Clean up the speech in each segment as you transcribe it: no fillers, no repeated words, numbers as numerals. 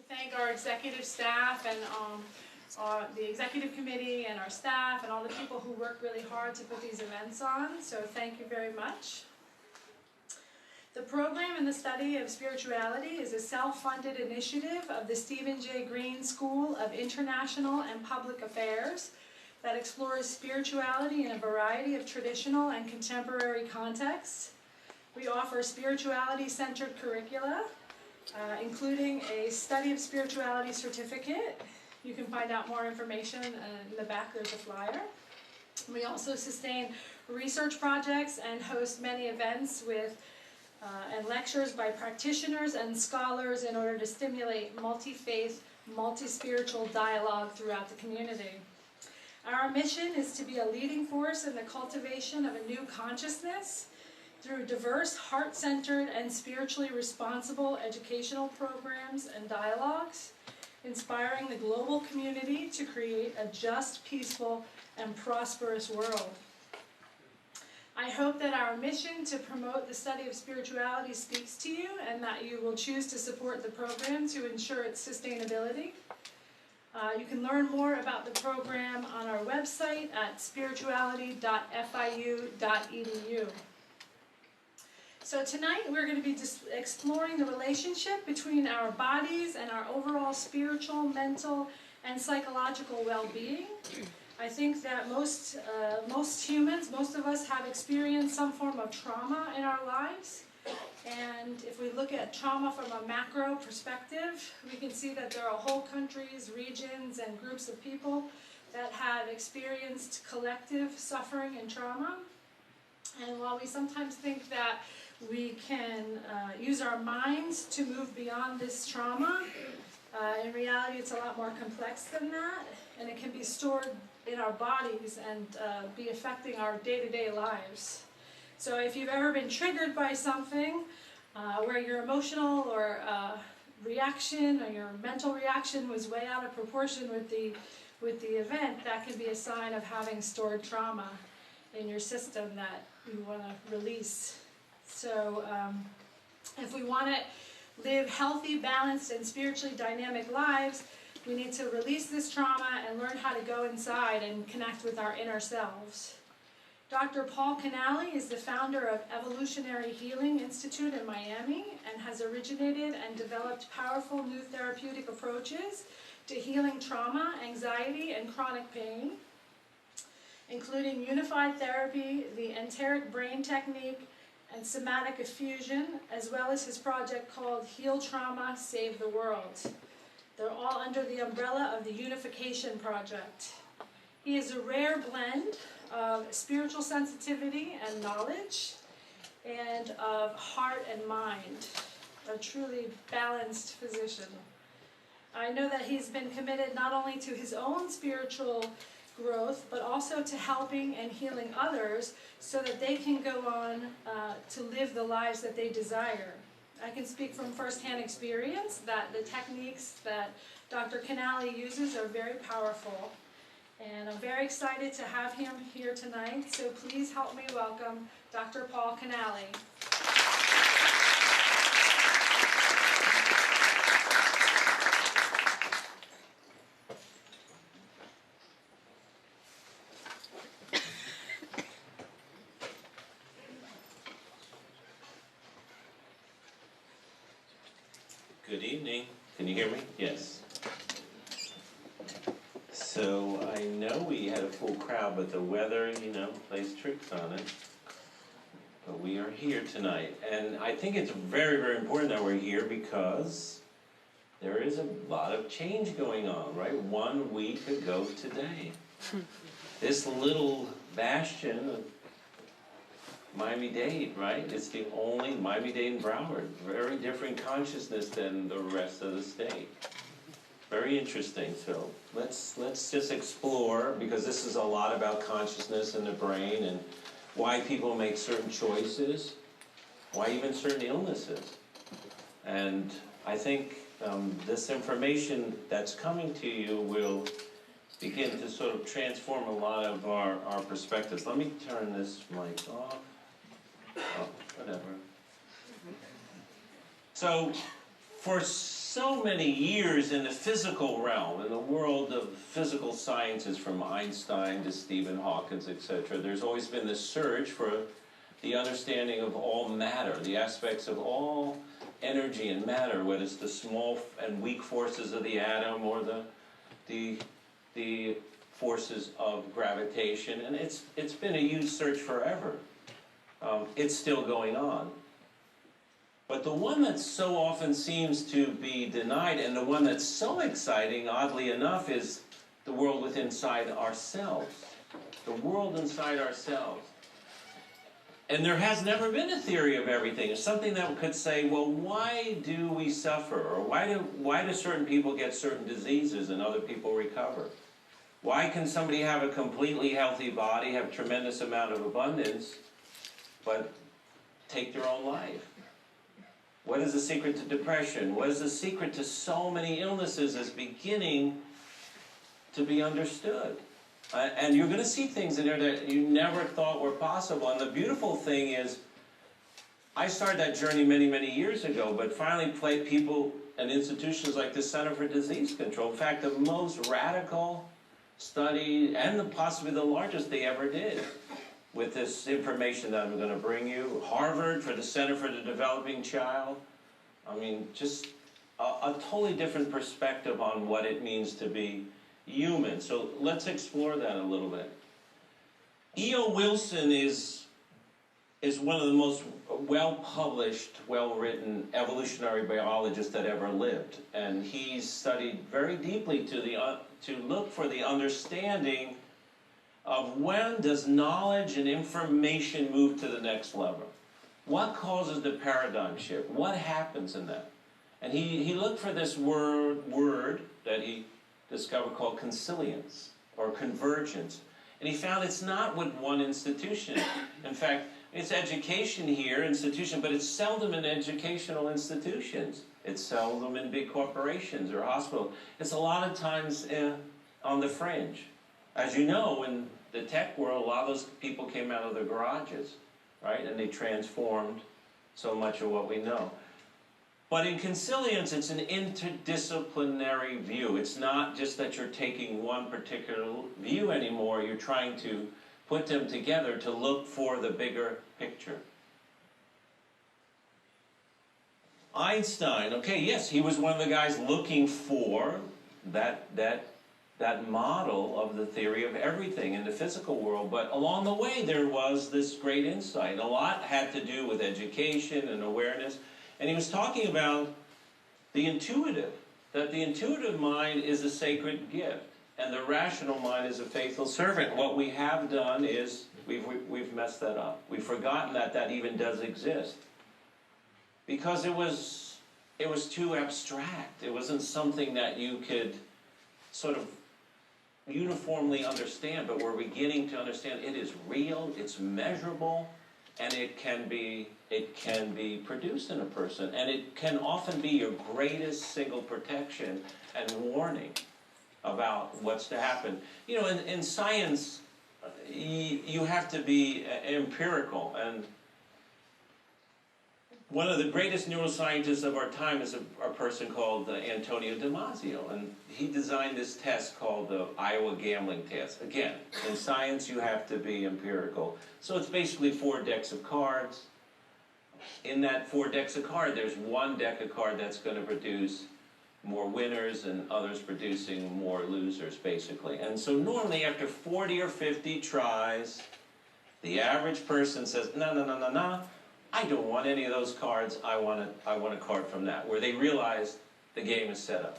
thank our executive staff and the executive committee and our staff and all the people who work really hard to put these events on. So thank you very much. The program in the study of spirituality is a self-funded initiative of the Stephen J. Green School of International and Public Affairs that explores spirituality in a variety of traditional and contemporary contexts. We offer spirituality-centered curricula, including a Study of Spirituality certificate. You can find out more information in the back, there's a flyer. We also sustain research projects and host many events with and lectures by practitioners and scholars in order to stimulate multi-faith, multi-spiritual dialogue throughout the community. Our mission is to be a leading force in the cultivation of a new consciousness through diverse, heart-centered, and spiritually responsible educational programs and dialogues, inspiring the global community to create a just, peaceful, and prosperous world. I hope that our mission to promote the study of spirituality speaks to you and that you will choose to support the program to ensure its sustainability. You can learn more about the program on our website at spirituality.fiu.edu. So tonight we're going to be exploring the relationship between our bodies and our overall spiritual, mental, and psychological well-being. I think that most humans, most of us have experienced some form of trauma in our lives. And if we look at trauma from a macro perspective, we can see that there are whole countries, regions, and groups of people that have experienced collective suffering and trauma. And while we sometimes think that we can use our minds to move beyond this trauma, in reality it's a lot more complex than that, and it can be stored in our bodies and be affecting our day-to-day lives. So if you've ever been triggered by something where your emotional or reaction or your mental reaction was way out of proportion with the event, that can be a sign of having stored trauma in your system that you want to release. So if we want to live healthy, balanced, and spiritually dynamic lives, we need to release this trauma and learn how to go inside and connect with our inner selves. Dr. Paul Canali is the founder of Evolutionary Healing Institute in Miami and has originated and developed powerful new therapeutic approaches to healing trauma, anxiety, and chronic pain, including unified therapy, the enteric brain technique, and somatic effusion, as well as his project called Heal Trauma, Save the World. They're all under the umbrella of the Unification Project. He is a rare blend of spiritual sensitivity and knowledge, and of heart and mind, a truly balanced physician. I know that he's been committed not only to his own spiritual growth, but also to helping and healing others so that they can go on to live the lives that they desire. I can speak from firsthand experience that the techniques that Dr. Canali uses are very powerful. And I'm very excited to have him here tonight, so please help me welcome Dr. Paul Canali. Good evening. Can you hear me? Yes. So I know we had a full crowd, but the weather, plays tricks on it. But we are here tonight. And I think it's very, very important that we're here because there is a lot of change going on, right? 1 week ago today. This little bastion of Miami-Dade, right? It's the only Miami-Dade and Broward. Very different consciousness than the rest of the state. Very interesting. So let's just explore, because this is a lot about consciousness and the brain and why people make certain choices, why even certain illnesses. And I think this information that's coming to you will begin to sort of transform a lot of our perspectives. Let me turn this mic off. Oh, whatever. So, for so many years in the physical realm, in the world of physical sciences, from Einstein to Stephen Hawking, etc., there's always been this search for the understanding of all matter, the aspects of all energy and matter, whether it's the small and weak forces of the atom or the forces of gravitation. And it's been a huge search forever. It's still going on. But the one that so often seems to be denied, and the one that's so exciting, oddly enough, is the world inside ourselves. The world inside ourselves. And there has never been a theory of everything. It's something that could say, well, why do we suffer? Or why do certain people get certain diseases and other people recover? Why can somebody have a completely healthy body, have a tremendous amount of abundance, but take their own life? What is the secret to depression? What is the secret to so many illnesses is beginning to be understood. And you're going to see things in there that you never thought were possible. And the beautiful thing is, I started that journey many, many years ago, but finally played people and institutions like the Center for Disease Control. In fact, the most radical study, and possibly the largest they ever did, with this information that I'm going to bring you. Harvard for the Center for the Developing Child. I mean, just a totally different perspective on what it means to be human. So let's explore that a little bit. E.O. Wilson is one of the most well-published, well-written evolutionary biologists that ever lived. And he's studied very deeply to look for the understanding of when does knowledge and information move to the next level. What causes the paradigm shift? What happens in that? And he looked for this word that he discovered called consilience or convergence. And he found it's not with one institution. In fact, it's education here, institution, but it's seldom in educational institutions. It's seldom in big corporations or hospitals. It's a lot of times on the fringe. As you know, in the tech world, a lot of those people came out of their garages, right? And they transformed so much of what we know. But in consilience, it's an interdisciplinary view. It's not just that you're taking one particular view anymore. You're trying to put them together to look for the bigger picture. Einstein, okay, yes, he was one of the guys looking for that model of the theory of everything in the physical world. But along the way, there was this great insight. A lot had to do with education and awareness. And he was talking about the intuitive, that the intuitive mind is a sacred gift, and the rational mind is a faithful servant. What we have done is we've messed that up. We've forgotten that even does exist. Because it was too abstract. It wasn't something that you could sort of uniformly understand, but we're beginning to understand it is real, it's measurable, and it can be produced in a person, and it can often be your greatest single protection and warning about what's to happen. You know, in science, you have to be empirical, and one of the greatest neuroscientists of our time is a person called Antonio Damasio, and he designed this test called the Iowa gambling test. Again, in science you have to be empirical. So it's basically 4 decks of cards. In that 4 decks of cards, there's one deck of cards that's going to produce more winners and others producing more losers, basically. And so normally after 40 or 50 tries, the average person says, no, I don't want any of those cards. I want a card from that, where they realize the game is set up.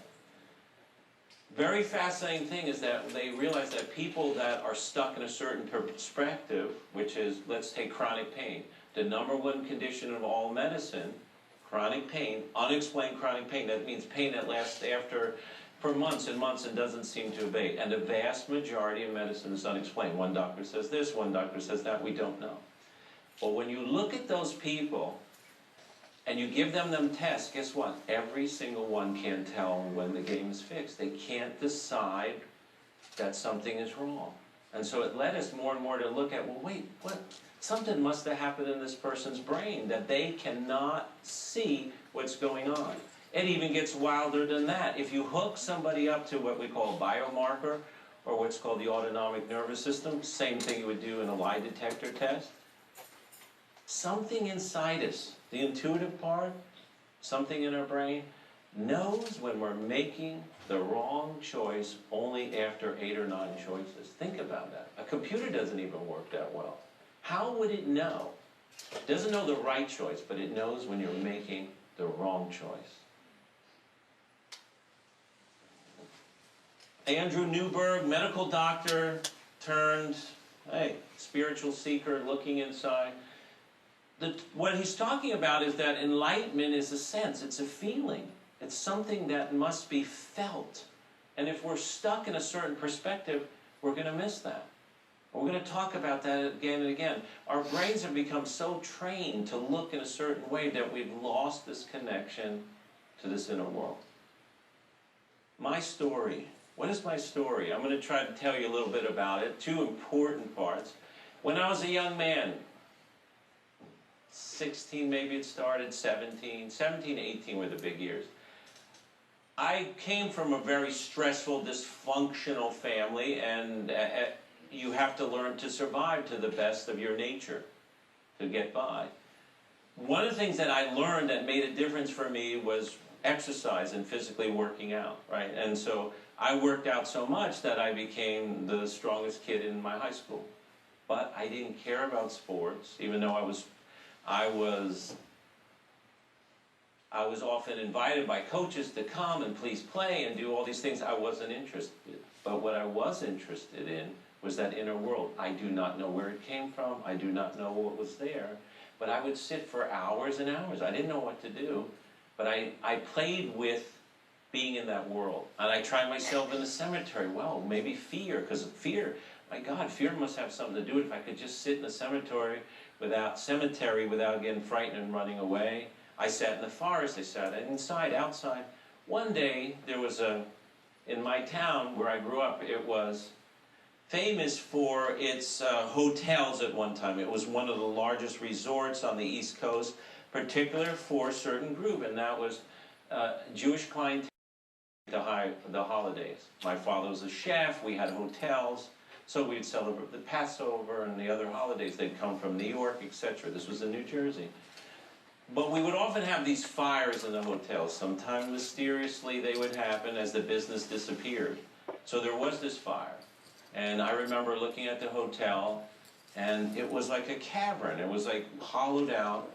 Very fascinating thing is that they realize that people that are stuck in a certain perspective, which is, let's take chronic pain, the #1 condition of all medicine, chronic pain, unexplained chronic pain. That means pain that lasts for months and months and doesn't seem to abate. And the vast majority of medicine is unexplained. One doctor says this, one doctor says that, we don't know. But when you look at those people and you give them tests, guess what? Every single one can't tell when the game is fixed. They can't decide that something is wrong. And so it led us more and more to look at, well, wait, what? Something must have happened in this person's brain that they cannot see what's going on. It even gets wilder than that. If you hook somebody up to what we call a biomarker, or what's called the autonomic nervous system, same thing you would do in a lie detector test, something inside us, the intuitive part, something in our brain, knows when we're making the wrong choice only after 8 or 9 choices. Think about that. A computer doesn't even work that well. How would it know? It doesn't know the right choice, but it knows when you're making the wrong choice. Andrew Newberg, medical doctor turned, hey, spiritual seeker looking inside. What he's talking about is that enlightenment is a sense, it's a feeling. It's something that must be felt. And if we're stuck in a certain perspective, we're going to miss that. We're going to talk about that again and again. Our brains have become so trained to look in a certain way that we've lost this connection to this inner world. My story. What is my story? I'm going to try to tell you a little bit about it. 2 important parts. When I was a young man, 16 maybe it started, 17, 18 were the big years. I came from a very stressful, dysfunctional family, and you have to learn to survive to the best of your nature to get by. One of the things that I learned that made a difference for me was exercise and physically working out, right? And so I worked out so much that I became the strongest kid in my high school. But I didn't care about sports, even though I was often invited by coaches to come and please play and do all these things. I wasn't interested. But what I was interested in was that inner world. I do not know where it came from. I do not know what was there. But I would sit for hours and hours. I didn't know what to do. But I played with being in that world. And I tried myself in the cemetery. Well, maybe fear, because fear, my God, fear must have something to do with it. If I could just sit in the cemetery without getting frightened and running away. I sat in the forest, I sat inside, outside. One day, there was in my town where I grew up, it was famous for its hotels at one time. It was one of the largest resorts on the East Coast, particular for a certain group, and that was Jewish clientele to the holidays. My father was a chef, we had hotels, so we'd celebrate the Passover and the other holidays. They'd come from New York, etc. This was in New Jersey. But we would often have these fires in the hotels. Sometimes mysteriously they would happen as the business disappeared. So there was this fire. And I remember looking at the hotel, and it was like a cavern. It was like hollowed out.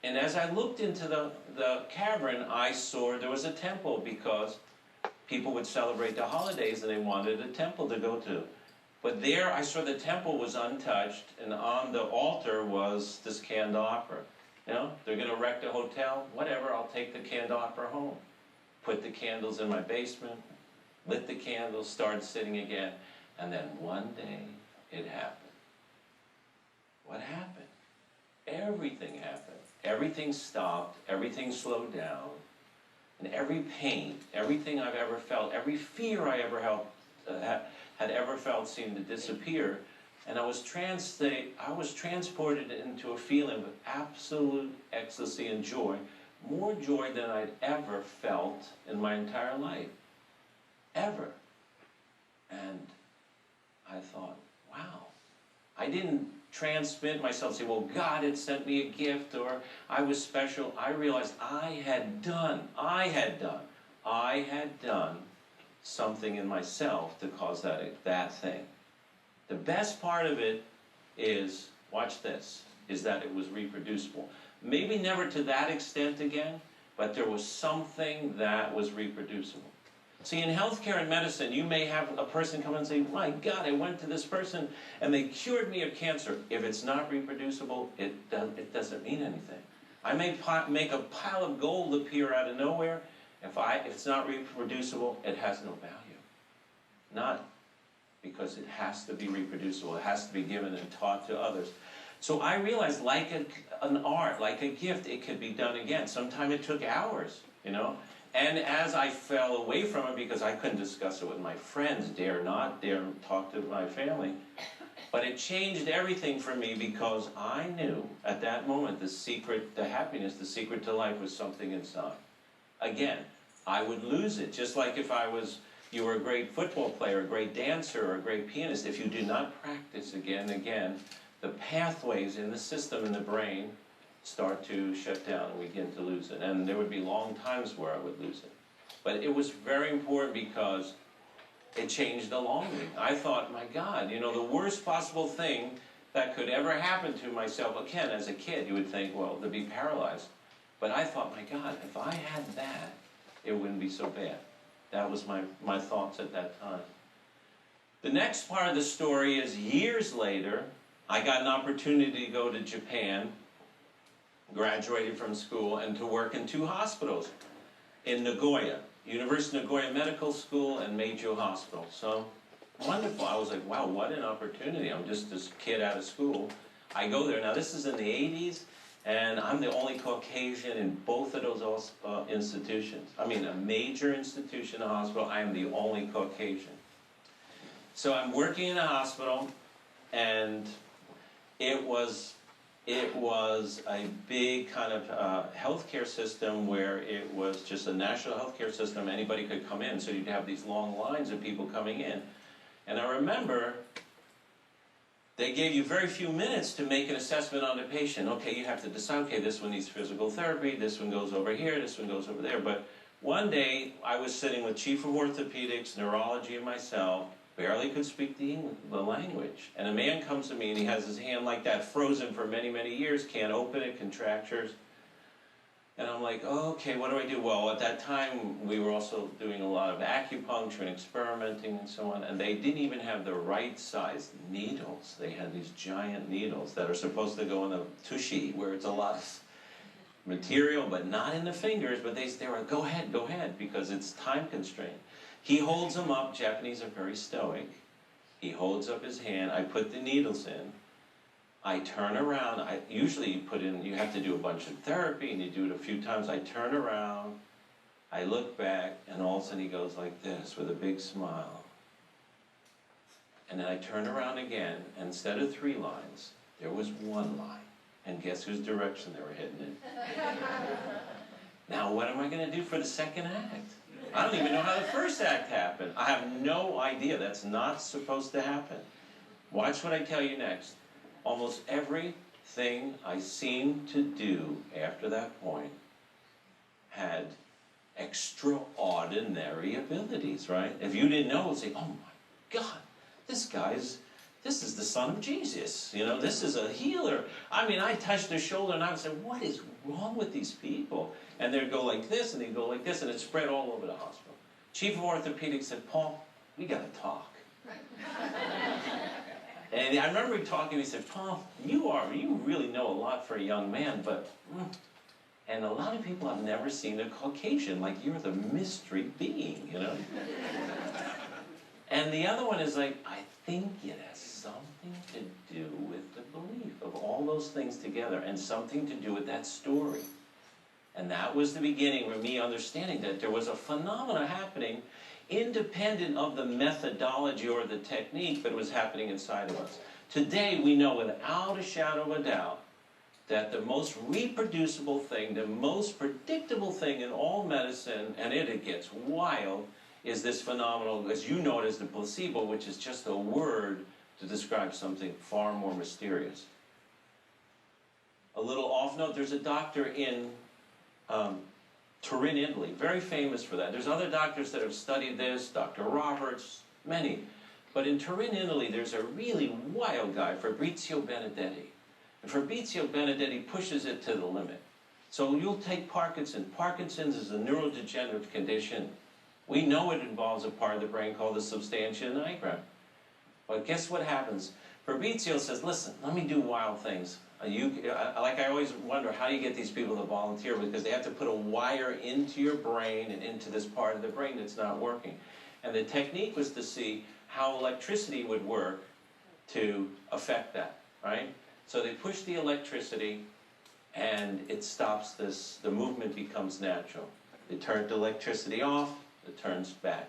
And as I looked into the cavern, I saw there was a temple, because people would celebrate the holidays and they wanted a temple to go to. But there I saw the temple was untouched, and on the altar was this candelabra. You know, they're going to wreck the hotel, whatever, I'll take the candelabra home. Put the candles in my basement, lit the candles, started sitting again, and then one day it happened. What happened? Everything happened. Everything stopped, everything slowed down, and every pain, everything I've ever felt, every fear I ever had ever felt seemed to disappear. And I was transported into a feeling of absolute ecstasy and joy, more joy than I'd ever felt in my entire life, ever. And I thought, wow. I didn't transmit myself, say, well, God had sent me a gift, or I was special. I realized I had done something in myself to cause that thing. The best part of it is, watch this, is that it was reproducible. Maybe never to that extent again, but there was something that was reproducible. See, in healthcare and medicine, you may have a person come and say, my God, I went to this person and they cured me of cancer. If it's not reproducible, it doesn't mean anything. I may make a pile of gold appear out of nowhere. If it's not reproducible, it has no value. Not because it has to be reproducible. It has to be given and taught to others. So I realized, like an art, like a gift, it could be done again. Sometimes it took hours, you know. And as I fell away from it, because I couldn't discuss it with my friends, dare talk to my family, but it changed everything for me, because I knew at that moment the secret, the happiness, the secret to life was something inside. again, I would lose it. Just like if you were a great football player, a great dancer, or a great pianist, if you do not practice again and again, the pathways in the system in the brain start to shut down and we begin to lose it. And there would be long times where I would lose it. But it was very important because it changed along me. I thought, my God, you know, the worst possible thing that could ever happen to myself, again, as a kid, you would think, well, to be paralyzed. But I thought, my God, if I had that, it wouldn't be so bad. That was my thoughts at that time. The next part of the story is years later, I got an opportunity to go to Japan, graduated from school, and to work in 2 hospitals in Nagoya, University of Nagoya Medical School and Meiju Hospital. So wonderful. I was like, wow, what an opportunity. I'm just this kid out of school. I go there. Now, this is in the 80s, and I'm the only Caucasian in both of those institutions. I mean, a major institution, a hospital, I am the only Caucasian. So I'm working in a hospital, and it was a big kind of healthcare system where it was just a national healthcare system. Anybody could come in, so you'd have these long lines of people coming in. And I remember they gave you very few minutes to make an assessment on the patient. Okay, you have to decide, okay, this one needs physical therapy, this one goes over here, this one goes over there. But one day, I was sitting with Chief of Orthopedics, Neurology, and myself, barely could speak the language. And a man comes to me and he has his hand like that, frozen for many, many years, can't open it, contractures. And I'm like, oh, okay, what do I do? Well, at that time, we were also doing a lot of acupuncture and experimenting and so on, and they didn't even have the right size needles. They had these giant needles that are supposed to go in the tushy, where it's a lot of material, but not in the fingers, but they were, go ahead, because it's time constrained. He holds them up. Japanese are very stoic. He holds up his hand. I put the needles in. I turn around. Usually you have to do a bunch of therapy, and you do it a few times. I turn around. I look back, and all of a sudden he goes like this with a big smile. And then I turn around again, and instead of 3 lines, there was 1 line. And guess whose direction they were heading in? Now, what am I going to do for the second act? I don't even know how the first act happened. I have no idea. That's not supposed to happen. Watch what I tell you next. Almost everything I seemed to do after that point had extraordinary abilities, right? If you didn't know, you'd say, oh my God, this is the son of Jesus. You know, this is a healer. I mean, I touched their shoulder and I would say, what is wrong with these people? And they'd go like this, and they'd go like this, and it spread all over the hospital. Chief of Orthopedics said, Paul, we got to talk. And I remember talking, he said, Paul, you really know a lot for a young man, but, and a lot of people have never seen a Caucasian, like you're the mystery being, you know? And the other one is like, I think it has something to do with the belief of all those things together, and something to do with that story. And that was the beginning of me understanding that there was a phenomena happening independent of the methodology or the technique, but it was happening inside of us. Today, we know without a shadow of a doubt that the most reproducible thing, the most predictable thing in all medicine, and it gets wild, is this phenomenon, as you know it as the placebo, which is just a word to describe something far more mysterious. A little off note, there's a doctor in Turin, Italy, very famous for that. There's other doctors that have studied this, Dr. Roberts, many. But in Turin, Italy, there's a really wild guy, Fabrizio Benedetti. And Fabrizio Benedetti pushes it to the limit. So you'll take Parkinson's. Parkinson's is a neurodegenerative condition. We know it involves a part of the brain called the substantia nigra. But guess what happens? Fabrizio says, listen, let me do wild things. Like I always wonder, how do you get these people to volunteer? Because they have to put a wire into your brain and into this part of the brain that's not working. And the technique was to see how electricity would work to affect that, right? So they push the electricity and it stops this, the movement becomes natural. They turn the electricity off, it turns back.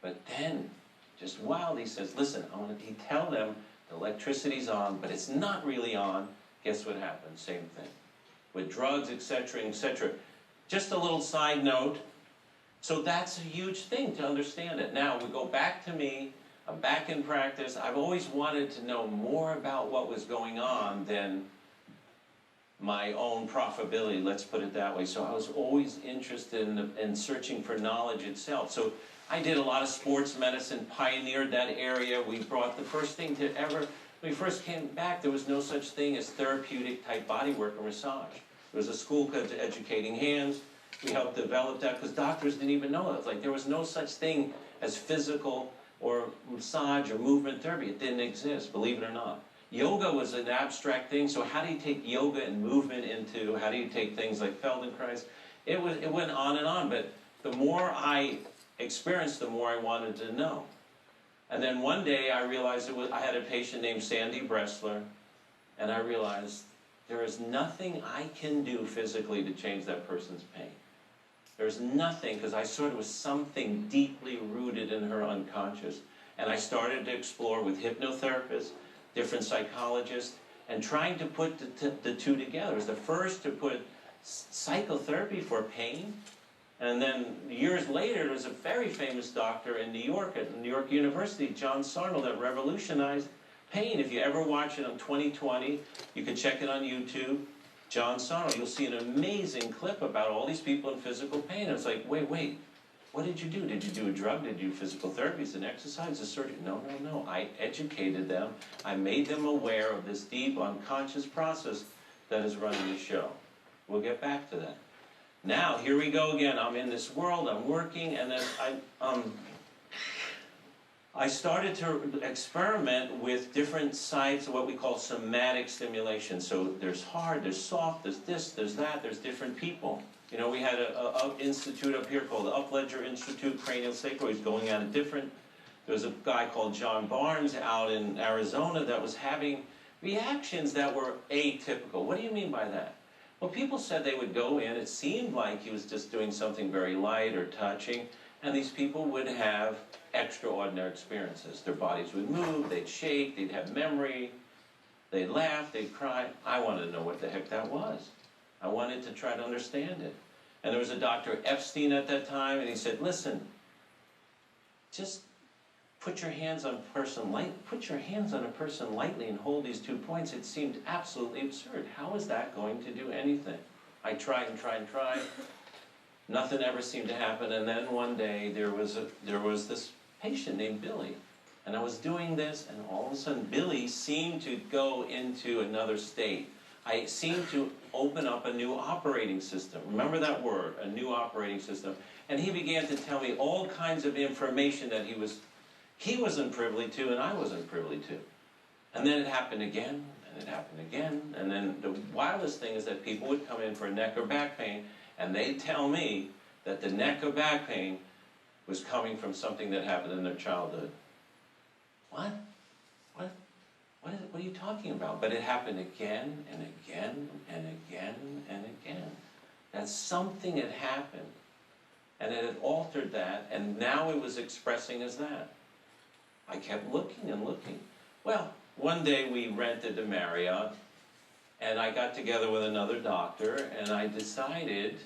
But then, just wild, he says, listen, he tell them the electricity's on, but it's not really on. Guess what happens? Same thing. With drugs, etc., etc. Just a little side note, So that's a huge thing to understand it. Now, we go back to me. I'm back in practice. I've always wanted to know more about what was going on than my own profitability, let's put it that way. So I was always interested in searching for knowledge itself. So I did a lot of sports medicine, pioneered that area. We brought the first thing to ever, when we first came back, there was no such thing as therapeutic type body work or massage. There was a school called Educating Hands. We helped develop that because doctors didn't even know it. Like there was no such thing as physical or massage or movement therapy. It didn't exist, believe it or not. Yoga was an abstract thing, so how do you take yoga and movement into, how do you take things like Feldenkrais? It went on, but the more I experienced, the more I wanted to know. And then one day I realized I had a patient named Sandy Bressler, and I realized there is nothing I can do physically to change that person's pain. There's nothing, because I saw it was something deeply rooted in her unconscious. And I started to explore with hypnotherapists, different psychologists, and trying to put the two together. I was the first to put psychotherapy for pain. And then years later, there was a very famous doctor in New York, at New York University, John Sarnell, that revolutionized pain. If you ever watch it on 2020, you can check it on YouTube. John Sarnell, you'll see an amazing clip about all these people in physical pain. It's like, wait, what did you do? Did you do a drug? Did you do physical therapies and exercise, a surgery? No. I educated them. I made them aware of this deep unconscious process that is running the show. We'll get back to that. Now, here we go again. I'm in this world, I'm working, and then I started to experiment with different sides of what we call somatic stimulation. So there's hard, there's soft, there's this, there's that, there's different people. You know, we had an institute up here called the Upledger Institute, Cranial Sacral. He's going at a different. There was a guy called John Barnes out in Arizona that was having reactions that were atypical. What do you mean by that? Well, people said they would go in. It seemed like he was just doing something very light or touching, and these people would have extraordinary experiences. Their bodies would move, they'd shake, they'd have memory, they'd laugh, they'd cry. I wanted to know what the heck that was. I wanted to try to understand it. And there was a Dr. Epstein at that time, and he said, listen, just put your hands on a person lightly and hold these 2 points. It seemed absolutely absurd. How is that going to do anything? I tried and tried and tried. Nothing ever seemed to happen. And then one day there was this patient named Billy. And I was doing this, and all of a sudden Billy seemed to go into another state. I seemed to open up a new operating system. Remember that word, a new operating system. And he began to tell me all kinds of information that he wasn't privy to and I wasn't privy to. And then it happened again, and it happened again. And then the wildest thing is that people would come in for neck or back pain, and they'd tell me that the neck or back pain was coming from something that happened in their childhood. What? What are you talking about? But it happened again and again and again and again. That something had happened, and it had altered that, and now it was expressing as that. I kept looking and looking. Well, one day we rented the Marriott, and I got together with another doctor, and I decided,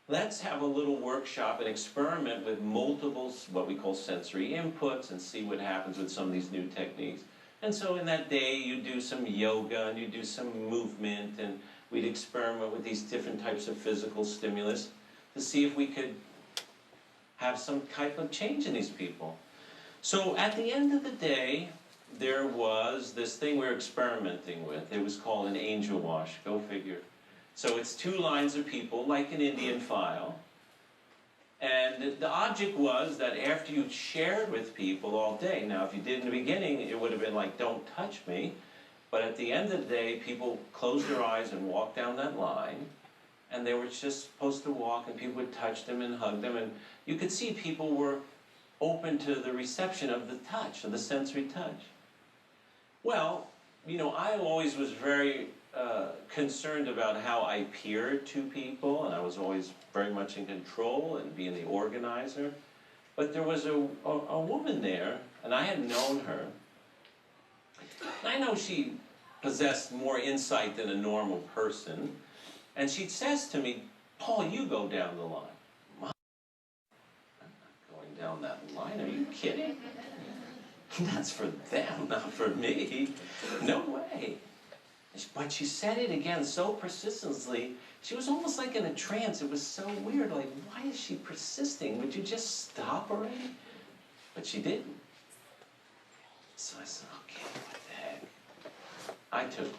let's have a little workshop and experiment with multiple, what we call sensory inputs, and see what happens with some of these new techniques. And so in that day, you do some yoga, and you do some movement, and we'd experiment with these different types of physical stimulus to see if we could have some type of change in these people. So at the end of the day, there was this thing we were experimenting with. It was called an angel wash, go figure. So it's 2 lines of people, like an Indian file. And the object was that after you shared with people all day, now if you did in the beginning, it would have been like, don't touch me. But at the end of the day, people closed their eyes and walked down that line. And they were just supposed to walk, and people would touch them and hug them. And you could see people were open to the reception of the touch, of the sensory touch. Well, you know, I always was very concerned about how I appeared to people, and I was always very much in control and being the organizer. But there was a woman there, and I had known her. And I know she possessed more insight than a normal person. And she says to me, Paul, you go down the line. Mom, I'm not going down that line. Are you kidding? That's for them, not for me. No way. But she said it again so persistently. She was almost like in a trance. It was so weird. Like, why is she persisting? Would you just stop already? But she didn't. So I said, okay, what the heck? I took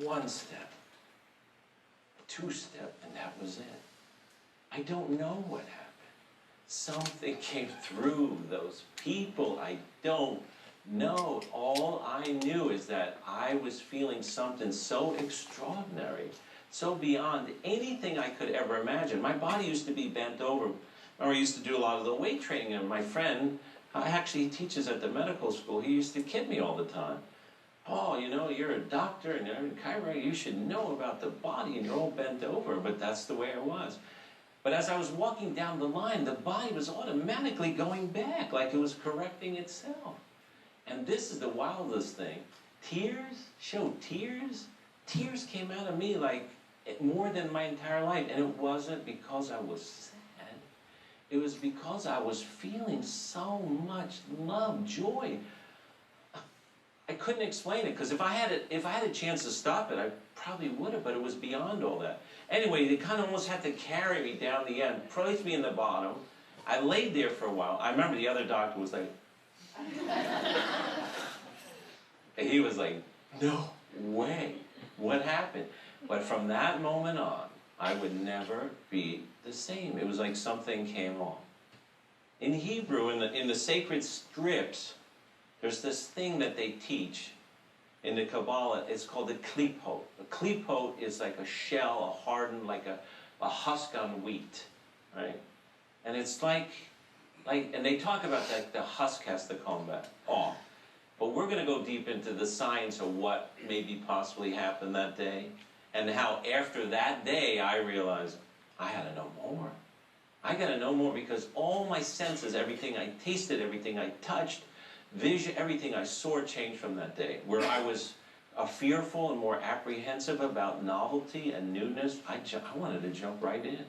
one step, two steps, and that was it. I don't know what happened. Something came through those people. I don't know. All I knew is that I was feeling something so extraordinary, so beyond anything I could ever imagine. My body used to be bent over. I used to do a lot of the weight training, and my friend, actually he teaches at the medical school, he used to kid me all the time. Paul, you know, you're a doctor and you're a chiropractor, you should know about the body, and you're all bent over, but that's the way I was. But as I was walking down the line, the body was automatically going back, like it was correcting itself. And this is the wildest thing. Tears came out of me like more than my entire life. And it wasn't because I was sad. It was because I was feeling so much love, joy. I couldn't explain it, because if I had a chance to stop it, I probably would have, but it was beyond all that. Anyway, they kind of almost had to carry me down the end, placed me in the bottom. I laid there for a while. I remember the other doctor was like, and he was like, no way, what happened? But from that moment on, I would never be the same. It was like something came on. In Hebrew, in the sacred scripts, there's this thing that they teach in the Kabbalah. It's called the klipot. The klipot is like a shell, a hardened, like a husk on wheat, right? And it's like, and they talk about that the husk has to come back off. But we're going to go deep into the science of what maybe possibly happened that day, and how after that day I realized I had to know more. I got to know more, because all my senses, everything I tasted, everything I touched, vision, everything I saw changed from that day. Where I was fearful and more apprehensive about novelty and newness, I wanted to jump right in.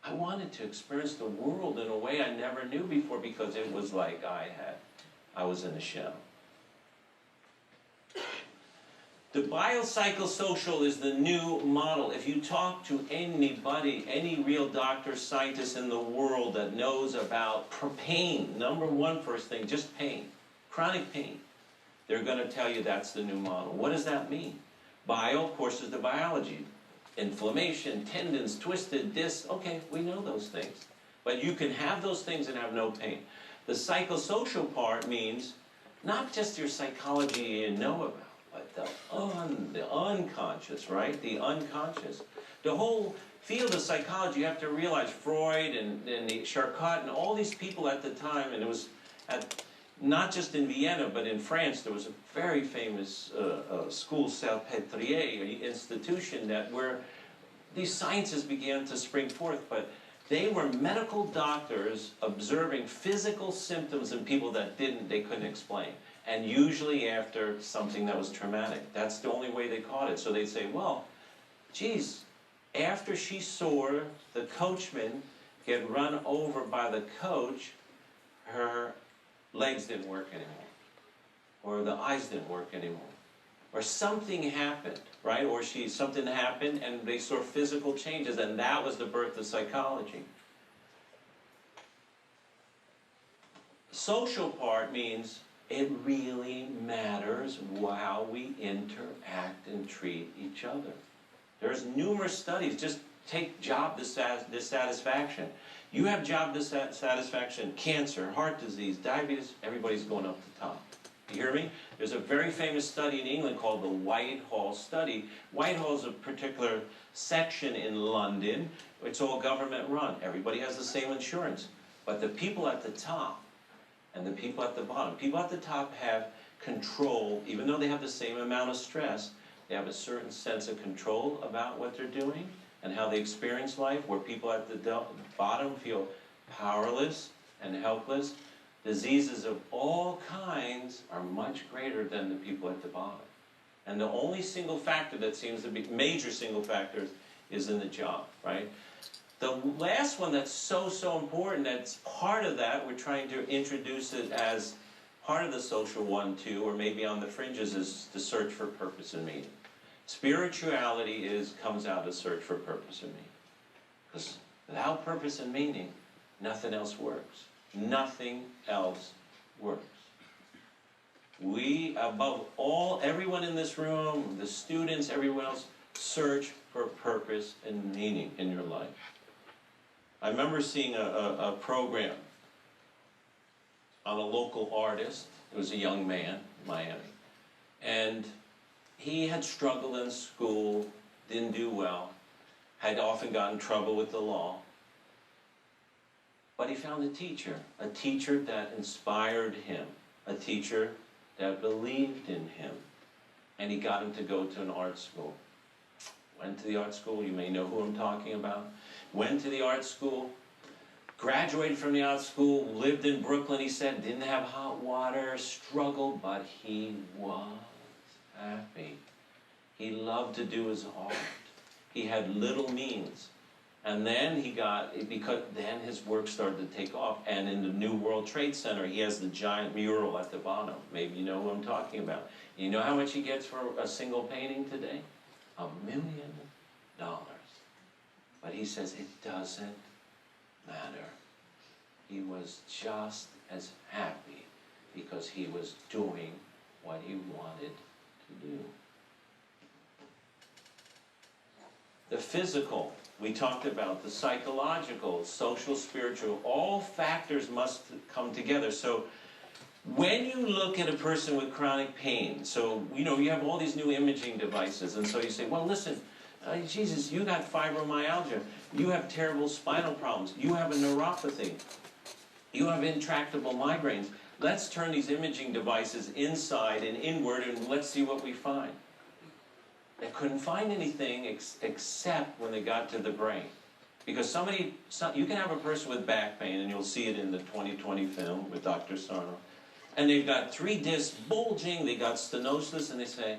I wanted to experience the world in a way I never knew before, because it was like I was in a shell. The biopsychosocial is the new model. If you talk to anybody, any real doctor, scientist in the world that knows about pain, number one first thing, just pain, chronic pain, they're going to tell you that's the new model. What does that mean? Bio, of course, is the biology. Inflammation, tendons, twisted discs, okay, we know those things. But you can have those things and have no pain. The psychosocial part means not just your psychology you know about, but the unconscious, right? The unconscious. The whole field of psychology, you have to realize Freud and the Charcot and all these people at the time, and it was not just in Vienna, but in France, there was a very famous school, Salpêtrière institution, where these sciences began to spring forth, but they were medical doctors observing physical symptoms in people that they couldn't explain. And usually after something that was traumatic. That's the only way they caught it. So they'd say, well, geez, after she saw the coachman get run over by the coach, her legs didn't work anymore. Or the eyes didn't work anymore. Or something happened, right? Or something happened and they saw physical changes, and that was the birth of psychology. Social part means it really matters how we interact and treat each other. There's numerous studies. Just take job dissatisfaction. You have job dissatisfaction, cancer, heart disease, diabetes, everybody's going up the top. You hear me? There's a very famous study in England called the Whitehall study. Whitehall is a particular section in London. It's all government run. Everybody has the same insurance. But the people at the top and the people at the bottom. People at the top have control, even though they have the same amount of stress, they have a certain sense of control about what they're doing and how they experience life, where people at the bottom feel powerless and helpless. Diseases of all kinds are much greater than the people at the bottom. And the only single factor that seems to be, major single factor, is in the job, right? The last one that's so important, that's part of that, we're trying to introduce it as part of the social one too, or maybe on the fringes, is the search for purpose and meaning. Spirituality comes out of search for purpose and meaning. Because without purpose and meaning, nothing else works. Nothing else works. We, above all, everyone in this room, the students, everyone else, search for purpose and meaning in your life. I remember seeing a program on a local artist. It was a young man in Miami. And he had struggled in school, didn't do well, had often gotten in trouble with the law. But he found a teacher that inspired him, a teacher that believed in him. And he got him to go to an art school. Went to the art school, you may know who I'm talking about. Went to the art school, graduated from the art school, lived in Brooklyn, he said, didn't have hot water, struggled, but he was happy. He loved to do his art. He had little means. And then then his work started to take off. And in the New World Trade Center, he has the giant mural at the bottom. Maybe you know who I'm talking about. You know how much he gets for a single painting today? $1 million. But he says it doesn't matter. He was just as happy because he was doing what he wanted to do. The physical, we talked about, the psychological, social, spiritual, all factors must come together. So when you look at a person with chronic pain, so you have all these new imaging devices, and so you say, well, listen, Jesus, you got fibromyalgia, you have terrible spinal problems, you have a neuropathy, you have intractable migraines. Let's turn these imaging devices inside and inward, and let's see what we find. They couldn't find anything except when they got to the brain. Because you can have a person with back pain, and you'll see it in the 2020 film with Dr. Sarno, and they've got 3 discs bulging, they got stenosis, and they say,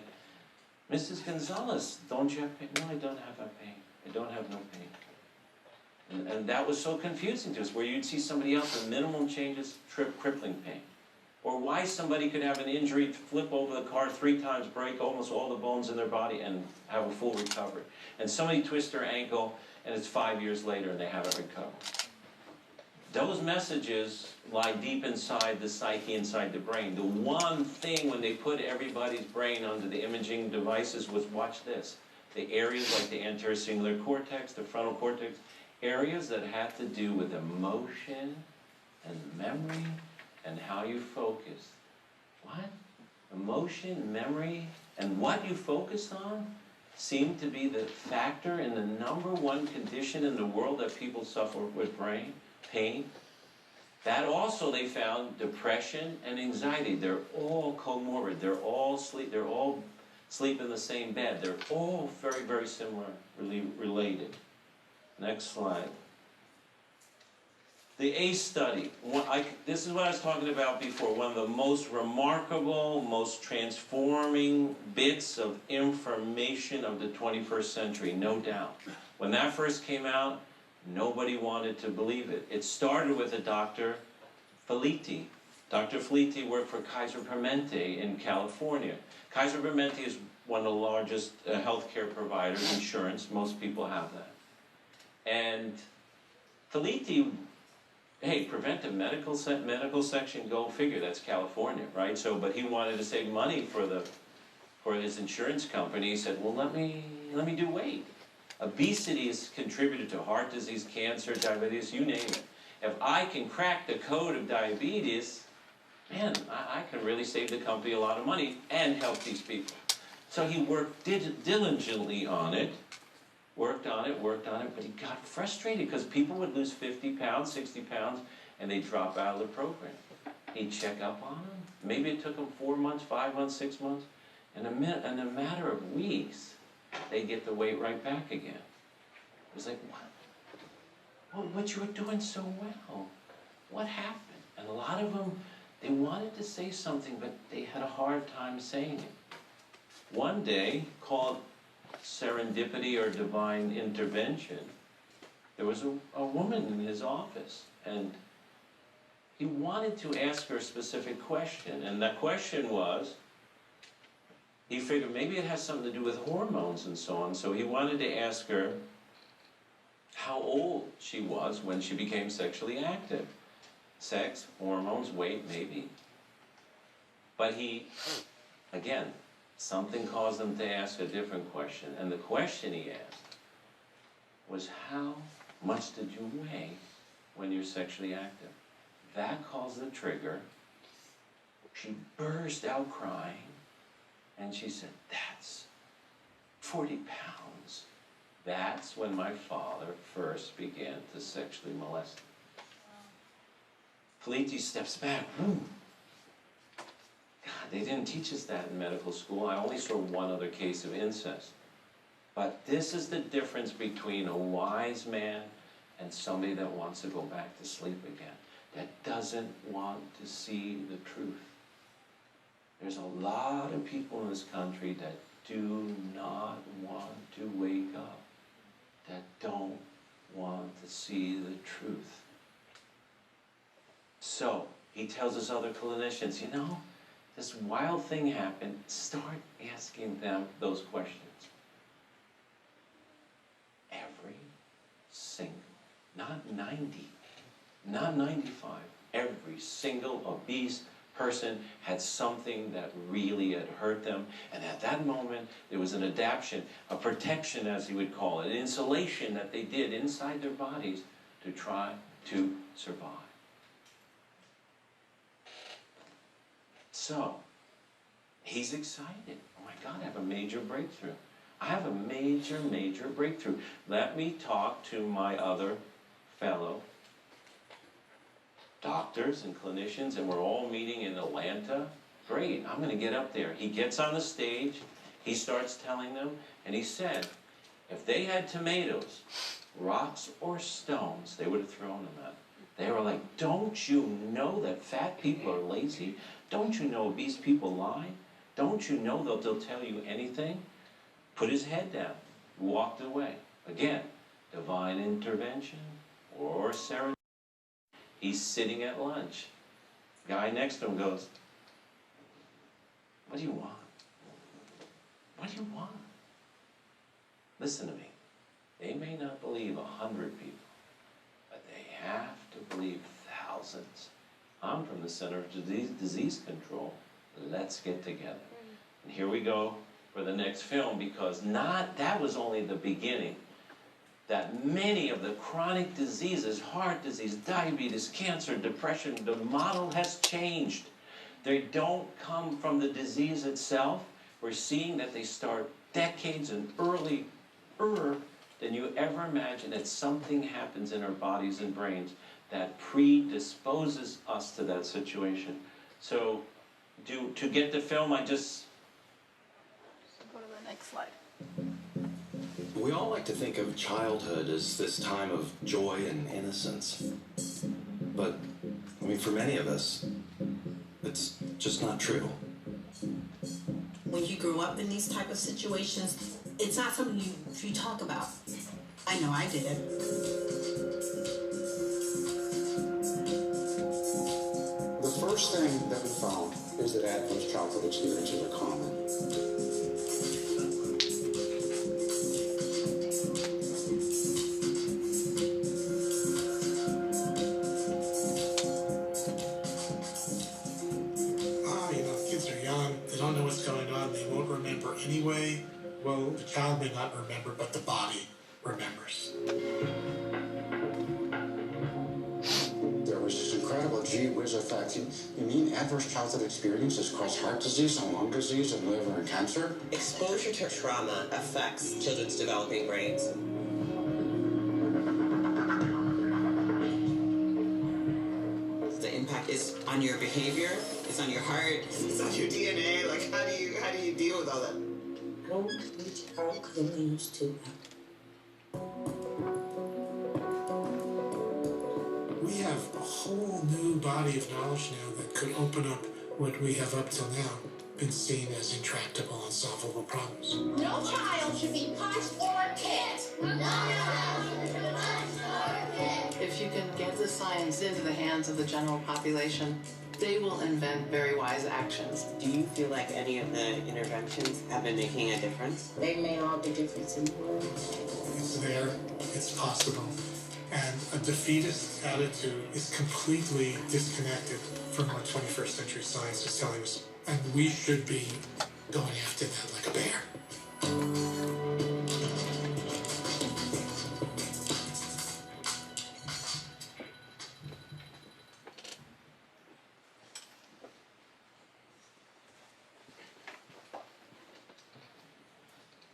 Mrs. Gonzalez, don't you have pain? No, I don't have a pain. I don't have no pain. And that was so confusing to us, where you'd see somebody else with minimum changes, crippling pain. Or why somebody could have an injury, flip over the car 3 times, break almost all the bones in their body, and have a full recovery. And somebody twists their ankle, and it's 5 years later, and they haven't recovered. Those messages lie deep inside the psyche, inside the brain. The one thing when they put everybody's brain under the imaging devices was, watch this, the areas like the anterior cingulate cortex, the frontal cortex, areas that have to do with emotion and memory and how you focus. What? Emotion, memory, and what you focus on seem to be the factor in the #1 condition in the world that people suffer with brain pain. That also, they found, depression and anxiety. They're all comorbid. They're all sleep in the same bed. They're all very, very similar, related. Next slide. The ACE study. This is what I was talking about before. One of the most remarkable, most transforming bits of information of the 21st century, no doubt. When that first came out, nobody wanted to believe it. It started with a Dr. Felitti. Dr. Felitti worked for Kaiser Permanente in California. Kaiser Permanente is one of the largest healthcare providers, insurance. Most people have that. And Felitti, hey, preventive medical section, go figure, that's California, right? So, but he wanted to save money for his insurance company. He said, well, let me do weight. Obesity has contributed to heart disease, cancer, diabetes, you name it. If I can crack the code of diabetes, man, I can really save the company a lot of money and help these people. So he worked diligently on it, worked on it, but he got frustrated because people would lose 50 pounds, 60 pounds, and they'd drop out of the program. He'd check up on them. Maybe it took them 4 months, 5 months, 6 months. In a matter of weeks, they get the weight right back again. It was like, what? Well, what you were doing so well. What happened? And a lot of them, they wanted to say something, but they had a hard time saying it. One day, called serendipity or divine intervention, there was a woman in his office, and he wanted to ask her a specific question, and that question was, he figured maybe it has something to do with hormones and so on, so he wanted to ask her how old she was when she became sexually active. Sex, hormones, weight, maybe. But he, again, something caused him to ask a different question, and the question he asked was, how much did you weigh when you're sexually active? That caused the trigger. She burst out crying, and she said, that's 40 pounds. That's when my father first began to sexually molest me. Felice steps back. Ooh. God, they didn't teach us that in medical school. I only saw one other case of incest. But this is the difference between a wise man and somebody that wants to go back to sleep again, that doesn't want to see the truth. There's a lot of people in this country that do not want to wake up, that don't want to see the truth. So, he tells his other clinicians, you know, this wild thing happened, start asking them those questions. Every single, not 90, not 95, every single obese person had something that really had hurt them, and at that moment there was an adaptation, a protection as you would call it, an insulation that they did inside their bodies to try to survive. So, he's excited. Oh my God, I have a major breakthrough. I have a major, major breakthrough. Let me talk to my other fellow doctors and clinicians, and we're all meeting in Atlanta. Great, I'm going to get up there. He gets on the stage, he starts telling them, and he said, if they had tomatoes, rocks or stones, they would have thrown them at him. They were like, don't you know that fat people are lazy? Don't you know obese people lie? Don't you know that they'll tell you anything? Put his head down, walked away. Again, divine intervention or serendipity. He's sitting at lunch. Guy next to him goes, what do you want? What do you want? Listen to me. They may not believe 100 people, but they have to believe thousands. I'm from the Center of Disease Control. Let's get together. And here we go for the next film, because that was only the beginning. That many of the chronic diseases, heart disease, diabetes, cancer, depression, the model has changed. They don't come from the disease itself. We're seeing that they start decades and earlier than you ever imagined, that something happens in our bodies and brains that predisposes us to that situation. So, to get the film, I just... Go to the next slide. We all like to think of childhood as this time of joy and innocence. But, I mean, for many of us, it's just not true. When you grow up in these type of situations, it's not something you talk about. I know I did. The first thing that we found is that adverse childhood experiences are common. Kids are young, they don't know what's going on, they won't remember anyway. Well, the child may not remember, but the body remembers. There was this incredible gee whiz effect. You mean adverse childhood experiences cause heart disease and lung disease and liver and cancer? Exposure to trauma affects children's developing brains. The impact is on your behavior, it's on your heart, it's on your DNA. Like, how do you deal with all that? Go reach out cleanliness to We have a whole new body of knowledge now that could open up what we have up till now been seen as intractable, unsolvable problems. No child should be If you can get the science into the hands of the general population, they will invent very wise actions. Do you feel like any of the interventions have been making a difference? They made all the difference in the world. It's there, it's possible. And a defeatist attitude is completely disconnected from what 21st century science is telling us. And we should be going after that like a bear.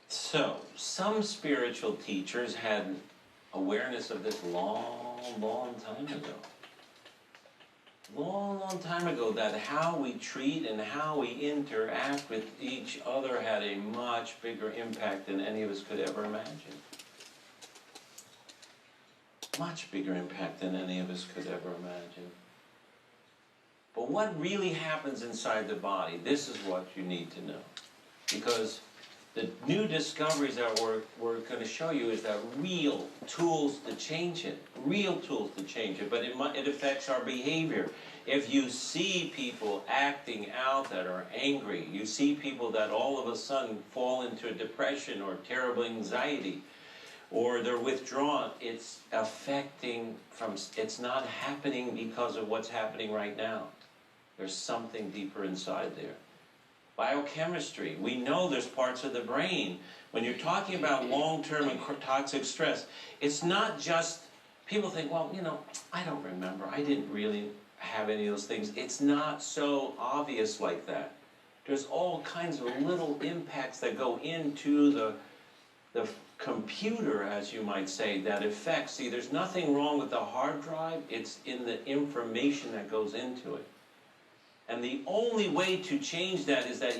So, some spiritual teachers had awareness of this long time ago. Long time ago, that how we treat and how we interact with each other had a much bigger impact than any of us could ever imagine. Much bigger impact than any of us could ever imagine. But what really happens inside the body, this is what you need to know. Because the new discoveries that we're going to show you is that real tools to change it. Real tools to change it, but it affects our behavior. If you see people acting out that are angry, you see people that all of a sudden fall into a depression or terrible anxiety, or they're withdrawn, it's affecting it's not happening because of what's happening right now. There's something deeper inside there. Biochemistry, we know there's parts of the brain. When you're talking about long-term and toxic stress, it's not just, people think, well, you know, I don't remember, I didn't really have any of those things. It's not so obvious like that. There's all kinds of little impacts that go into the computer, as you might say, that affects. See, there's nothing wrong with the hard drive, it's in the information that goes into it. And the only way to change that is that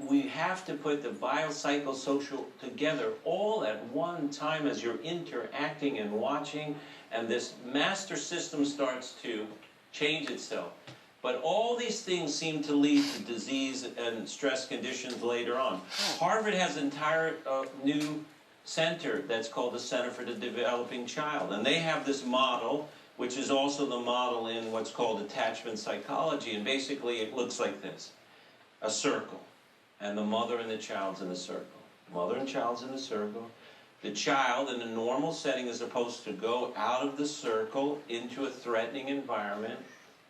we have to put the biopsychosocial together all at one time as you're interacting and watching, and this master system starts to change itself. But all these things seem to lead to disease and stress conditions later on. Harvard has an entire new center that's called the Center for the Developing Child, and they have this model, which is also the model in what's called attachment psychology, and basically it looks like this. A circle, and the mother and the child's in a circle. Mother and child's in a circle. The child, in a normal setting, is supposed to go out of the circle into a threatening environment.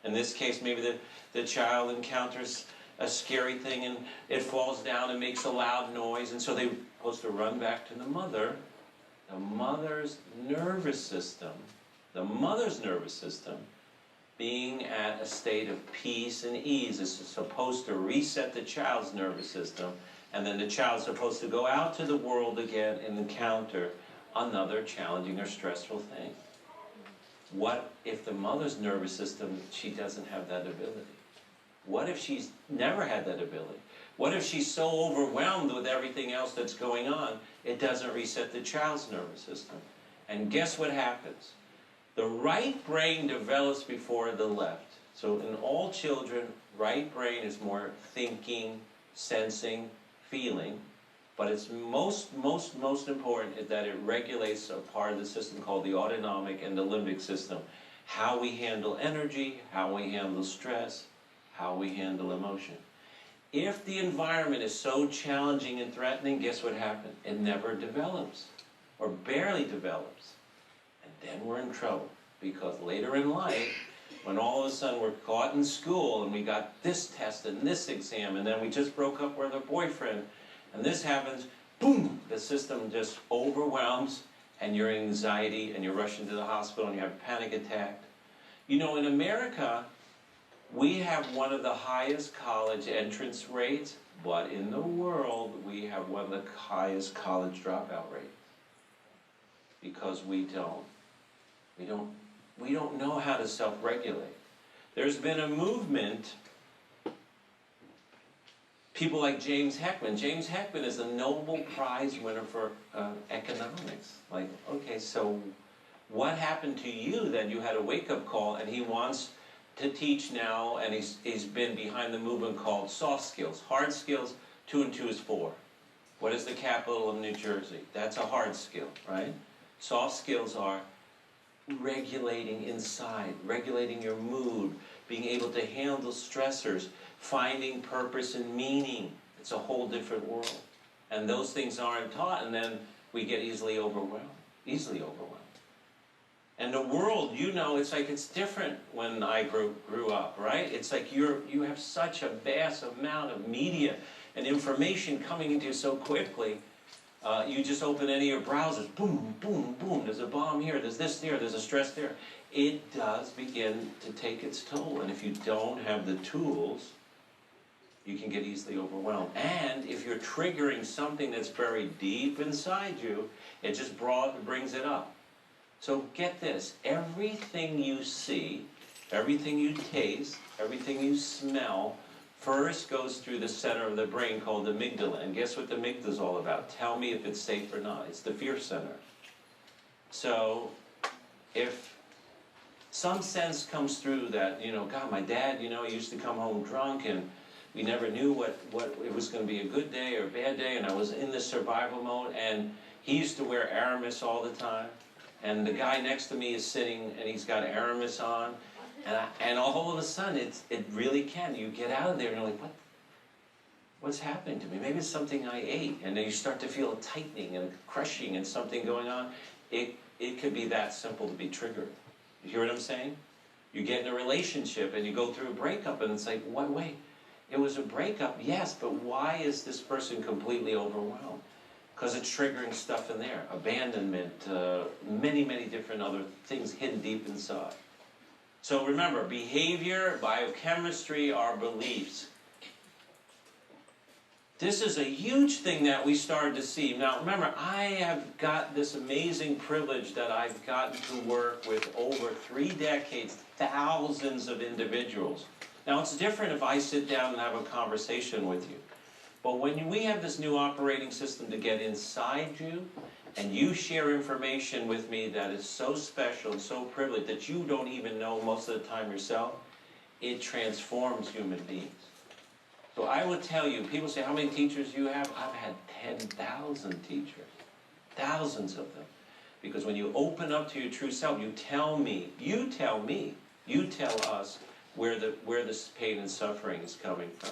In this case, maybe the child encounters a scary thing and it falls down and makes a loud noise, and so they're supposed to run back to the mother. The mother's nervous system being at a state of peace and ease is supposed to reset the child's nervous system, and then the child's supposed to go out to the world again and encounter another challenging or stressful thing. What if the mother's nervous system, she doesn't have that ability? What if she's never had that ability? What if she's so overwhelmed with everything else that's going on, it doesn't reset the child's nervous system? And guess what happens? The right brain develops before the left. So in all children, right brain is more thinking, sensing, feeling. But it's most important is that it regulates a part of the system called the autonomic and the limbic system. How we handle energy, how we handle stress, how we handle emotion. If the environment is so challenging and threatening, guess what happens? It never develops, or barely develops. Then we're in trouble, because later in life, when all of a sudden we're caught in school and we got this test and this exam, and then we just broke up with our boyfriend, and this happens, boom, the system just overwhelms, and your anxiety, and you're rushing to the hospital, and you have a panic attack. You know, in America, we have one of the highest college entrance rates, but in the world, we have one of the highest college dropout rates. Because we don't know how to self-regulate. There's been a movement, people like James Heckman. James Heckman is a Nobel Prize winner for economics. Like, okay, so what happened to you that you had a wake-up call, and he wants to teach now, and he's been behind the movement called soft skills. Hard skills, 2 and 2 is 4. What is the capital of New Jersey? That's a hard skill, right? Soft skills are regulating inside, regulating your mood, being able to handle stressors, finding purpose and meaning. It's a whole different world. And those things aren't taught, and then we get easily overwhelmed. Easily overwhelmed. And the world, you know, it's like it's different when I grew up, right? It's like you have such a vast amount of media and information coming into you so quickly. You just open any of your browsers, boom, boom, boom, there's a bomb here, there's this there, there's a stress there. It does begin to take its toll, and if you don't have the tools, you can get easily overwhelmed. And if you're triggering something that's buried deep inside you, it just brings it up. So get this, everything you see, everything you taste, everything you smell, first goes through the center of the brain called the amygdala. And guess what the amygdala is all about? Tell me if it's safe or not. It's the fear center. So if some sense comes through that, you know, God, my dad, you know, he used to come home drunk and we never knew what it was going to be, a good day or a bad day, and I was in this survival mode, and he used to wear Aramis all the time, and the guy next to me is sitting and he's got Aramis on, and all of a sudden it really can. You get out of there and you're like, what's happening to me? Maybe it's something I ate, and then you start to feel a tightening and a crushing and something going on. It could be that simple to be triggered. You hear what I'm saying? You get in a relationship and you go through a breakup and it's like, wait, it was a breakup, yes, but why is this person completely overwhelmed? Because it's triggering stuff in there. Abandonment, many, many different other things hidden deep inside. So remember, behavior, biochemistry, our beliefs. This is a huge thing that we started to see. Now remember, I have got this amazing privilege that I've gotten to work with over 3 decades, thousands of individuals. Now it's different if I sit down and have a conversation with you. But when we have this new operating system to get inside you, and you share information with me that is so special and so privileged that you don't even know most of the time yourself, it transforms human beings. So I will tell you, people say, how many teachers do you have? I've had 10,000 teachers, thousands of them. Because when you open up to your true self, you tell us where this pain and suffering is coming from.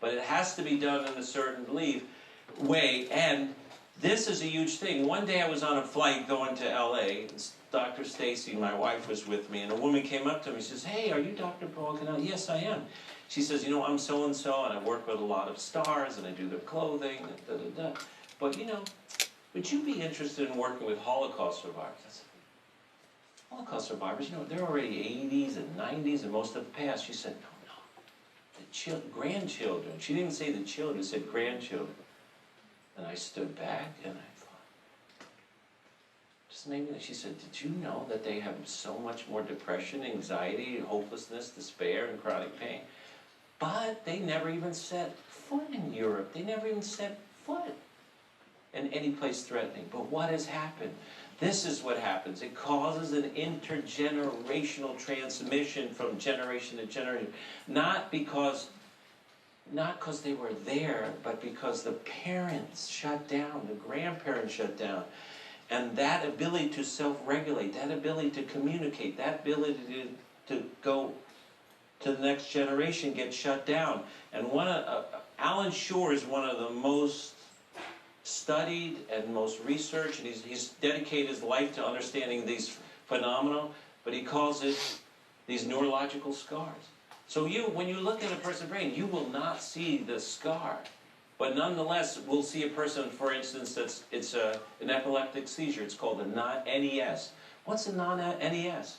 But it has to be done in a certain way, and this is a huge thing. One day I was on a flight going to LA, Dr. Stacy, my wife, was with me, and a woman came up to me and says, hey, are you Dr. Paul Canali? Yes, I am. She says, you know, I'm so-and-so, and I work with a lot of stars, and I do their clothing, and da-da-da. But, you know, would you be interested in working with Holocaust survivors? I said, Holocaust survivors, you know, they're already 80s and 90s, and most have passed. She said, no, the grandchildren. She didn't say the children, she said grandchildren. And I stood back, and I thought, just maybe, she said, did you know that they have so much more depression, anxiety, hopelessness, despair, and chronic pain? But they never even set foot in Europe. They never even set foot in any place threatening. But what has happened? This is what happens. It causes an intergenerational transmission from generation to generation. Not because they were there, but because the parents shut down, the grandparents shut down. And that ability to self-regulate, that ability to communicate, that ability to go to the next generation gets shut down. And Alan Shore is one of the most studied and most researched, and he's dedicated his life to understanding these phenomena, but he calls it these neurological scars. So when you look at a person's brain, you will not see the scar. But nonetheless, we'll see a person, for instance, it's an epileptic seizure. It's called a NES. What's a NES?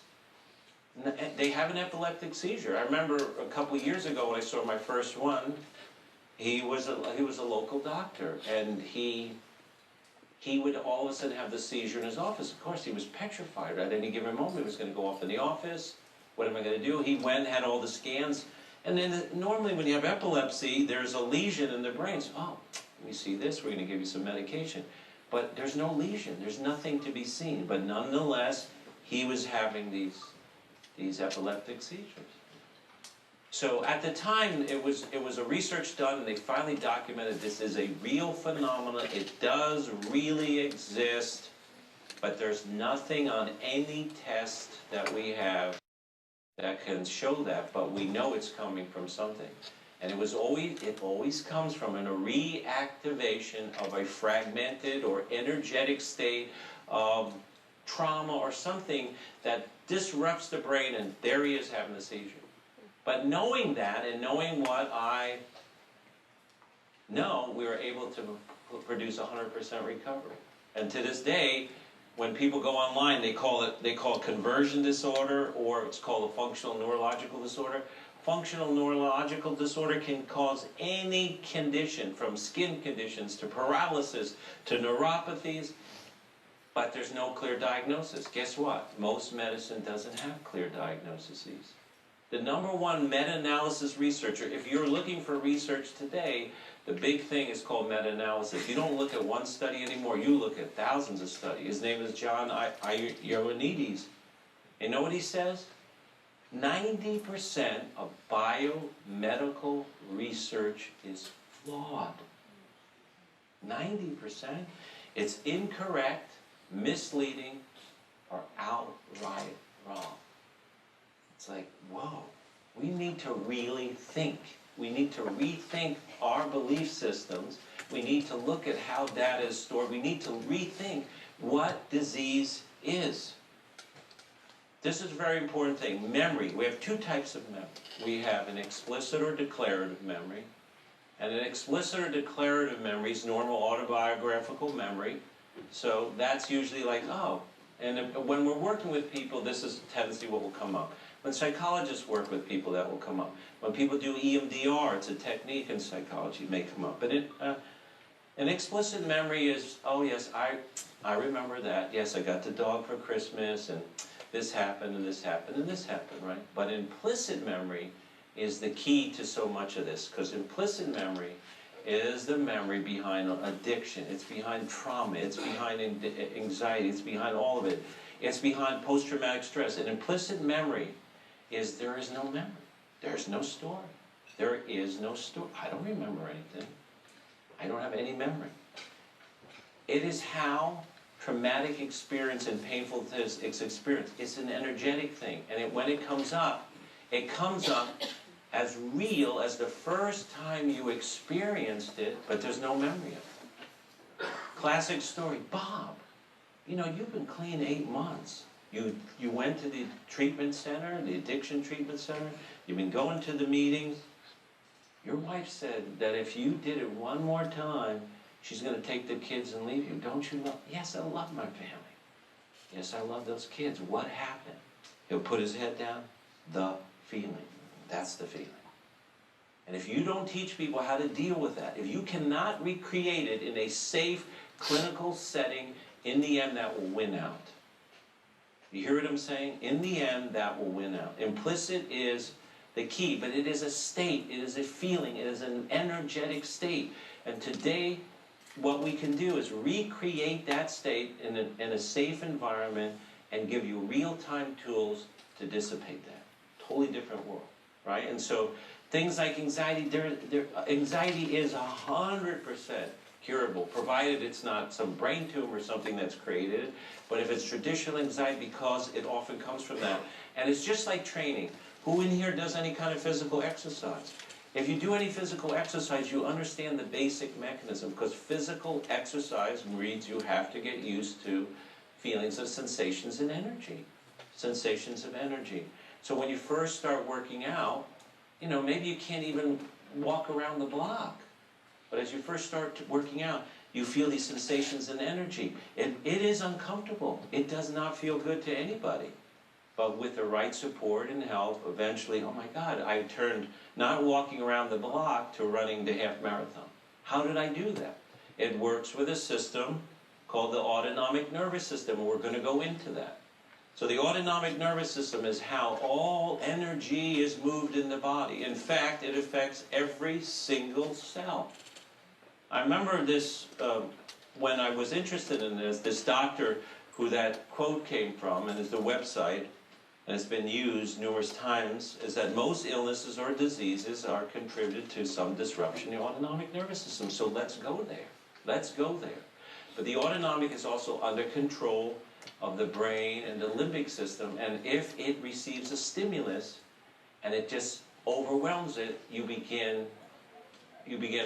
They have an epileptic seizure. I remember a couple of years ago when I saw my first one, he was a local doctor, and he would all of a sudden have the seizure in his office. Of course, he was petrified. At any given moment, he was going to go off in the office. What am I going to do? He went, had all the scans. And then normally when you have epilepsy, there's a lesion in the brain. So, oh, we see this, we're going to give you some medication. But there's no lesion. There's nothing to be seen. But nonetheless, he was having these epileptic seizures. So at the time, it was a research done, and they finally documented this is a real phenomenon. It does really exist, but there's nothing on any test that we have that can show that, but we know it's coming from something. And it always comes from a reactivation of a fragmented or energetic state of trauma or something that disrupts the brain, and there he is having the seizure. But knowing that and knowing what I know, we were able to produce 100% recovery. And to this day, when people go online, they call it conversion disorder, or it's called a functional neurological disorder. Functional neurological disorder can cause any condition, from skin conditions to paralysis to neuropathies, but there's no clear diagnosis. Guess what? Most medicine doesn't have clear diagnoses. The #1 meta-analysis researcher, if you're looking for research today, the big thing is called meta-analysis. You don't look at one study anymore, you look at thousands of studies. His name is John Ioannidis. And you know what he says? 90% of biomedical research is flawed. 90%. It's incorrect, misleading, or outright wrong. It's like, whoa, we need to really think. We need to rethink our belief systems. We need to look at how data is stored. We need to rethink what disease is. This is a very important thing. Memory. We have two types of memory. We have an explicit or declarative memory. And an explicit or declarative memory is normal autobiographical memory. So that's usually like, oh. And when we're working with people, this is a tendency what will come up. When psychologists work with people, that will come up. When people do EMDR, it's a technique in psychology, it may come up. But an explicit memory is, oh yes, I remember that. Yes, I got the dog for Christmas, and this happened, and this happened, and this happened, right? But implicit memory is the key to so much of this, because implicit memory is the memory behind addiction, it's behind trauma, it's behind anxiety, it's behind all of it. It's behind post-traumatic stress. And implicit memory is there is no memory. There's no story. There is no story. I don't remember anything. I don't have any memory. It is how traumatic experience and painful experience. It's an energetic thing. And when it comes up as real as the first time you experienced it, but there's no memory of it. Classic story, Bob, you know, you've been clean 8 months. You went to the treatment center, the addiction treatment center. You've been going to the meetings. Your wife said that if you did it one more time, she's going to take the kids and leave you. Don't you love? Yes, I love my family. Yes, I love those kids. What happened? He'll put his head down. The feeling. That's the feeling. And if you don't teach people how to deal with that, if you cannot recreate it in a safe clinical setting, in the end that will win out. You hear what I'm saying? In the end, that will win out. Implicit is the key, but it is a state, it is a feeling, it is an energetic state. And today, what we can do is recreate that state in a safe environment and give you real-time tools to dissipate that. Totally different world, right? And so things like anxiety, anxiety is 100% curable, provided it's not some brain tumor or something that's created, but if it's traditional anxiety, because it often comes from that. And it's just like training. Who in here does any kind of physical exercise? If you do any physical exercise, you understand the basic mechanism, because physical exercise means you have to get used to feelings of sensations and energy. Sensations of energy. So when you first start working out, you know, maybe you can't even walk around the block. But as you first start working out, you feel these sensations and energy. It is uncomfortable. It does not feel good to anybody. But with the right support and help, eventually, oh my God, I turned not walking around the block to running the half marathon. How did I do that? It works with a system called the autonomic nervous system, and we're going to go into that. So the autonomic nervous system is how all energy is moved in the body. In fact, it affects every single cell. I remember this, when I was interested in this doctor who that quote came from, and is the website, and it's been used numerous times, is that most illnesses or diseases are contributed to some disruption in the autonomic nervous system. So let's go there. Let's go there. But the autonomic is also under control of the brain and the limbic system, and if it receives a stimulus and it just overwhelms it, you begin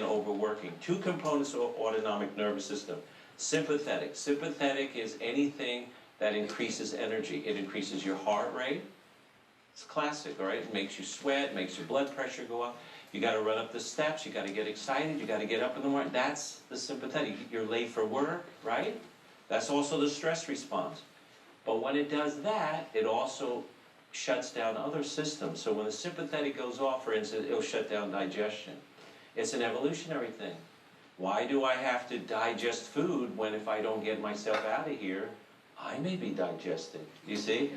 overworking. Two components of autonomic nervous system. Sympathetic. Sympathetic is anything that increases energy. It increases your heart rate. It's classic, all right? It makes you sweat, makes your blood pressure go up. You got to run up the steps. You got to get excited. You got to get up in the morning. That's the sympathetic. You're late for work, right? That's also the stress response. But when it does that, it also shuts down other systems. So when the sympathetic goes off, for instance, it'll shut down digestion. It's an evolutionary thing. Why do I have to digest food when if I don't get myself out of here, I may be digested? You see?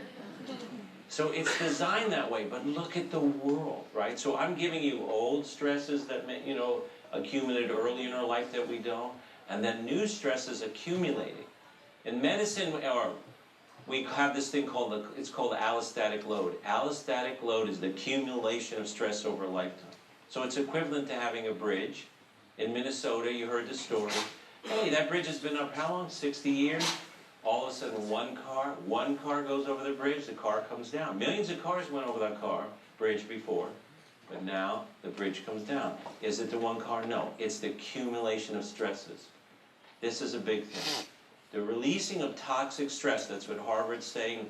So it's designed that way, but look at the world, right? So I'm giving you old stresses that, accumulated early in our life that we don't, and then new stresses accumulating. In medicine, we have this thing called, it's called allostatic load. Allostatic load is the accumulation of stress over a lifetime. So it's equivalent to having a bridge. In Minnesota, you heard the story. Hey, that bridge has been up how long? 60 years? All of a sudden, one car goes over the bridge, the car comes down. Millions of cars went over that bridge before, but now the bridge comes down. Is it the one car? No. It's the accumulation of stresses. This is a big thing. The releasing of toxic stress, that's what Harvard's saying,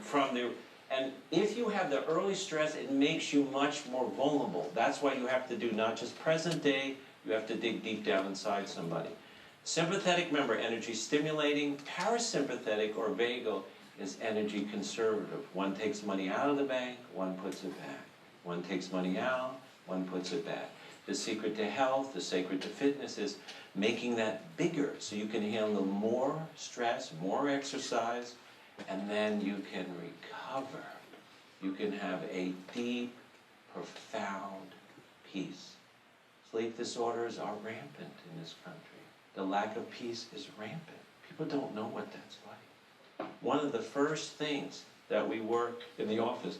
and if you have the early stress, it makes you much more vulnerable. That's why you have to do not just present day, you have to dig deep down inside somebody. Sympathetic, remember, energy stimulating. Parasympathetic or vagal is energy conservative. One takes money out of the bank, one puts it back. One takes money out, one puts it back. The secret to health, the secret to fitness is making that bigger so you can handle more stress, more exercise, and then you can recover. You can have a deep, profound peace. Sleep disorders are rampant in this country. The lack of peace is rampant. People don't know what that's like. One of the first things that we work in the office,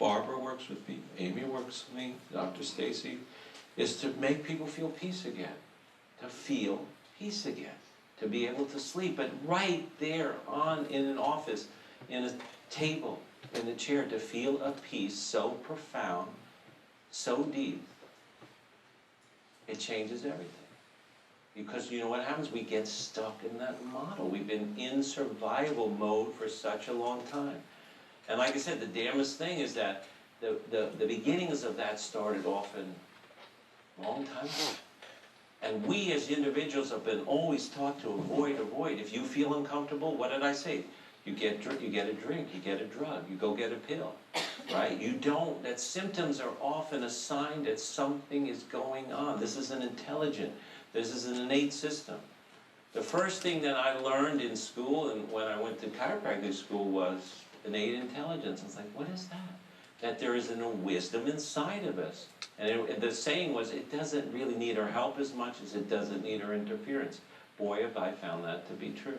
Barbara works with me, Amy works with me, Dr. Stacy, is to make people feel peace again. To feel peace again. To be able to sleep. But right there in an office, in a table, in a chair, to feel a peace so profound, so deep, it changes everything. Because you know what happens? We get stuck in that model. We've been in survival mode for such a long time. And like I said, the damnest thing is that the beginnings of that started often a long time ago. And we as individuals have been always taught to avoid. If you feel uncomfortable, what did I say? You get a drink, you get a drug, you go get a pill, right? You don't. That symptoms are often a sign that something is going on. This is an intelligent, this is an innate system. The first thing that I learned in school and when I went to chiropractic school was innate intelligence. I was like, what is that? That there is a wisdom inside of us. And the saying was, it doesn't really need our help as much as it doesn't need our interference. Boy, have I found that to be true.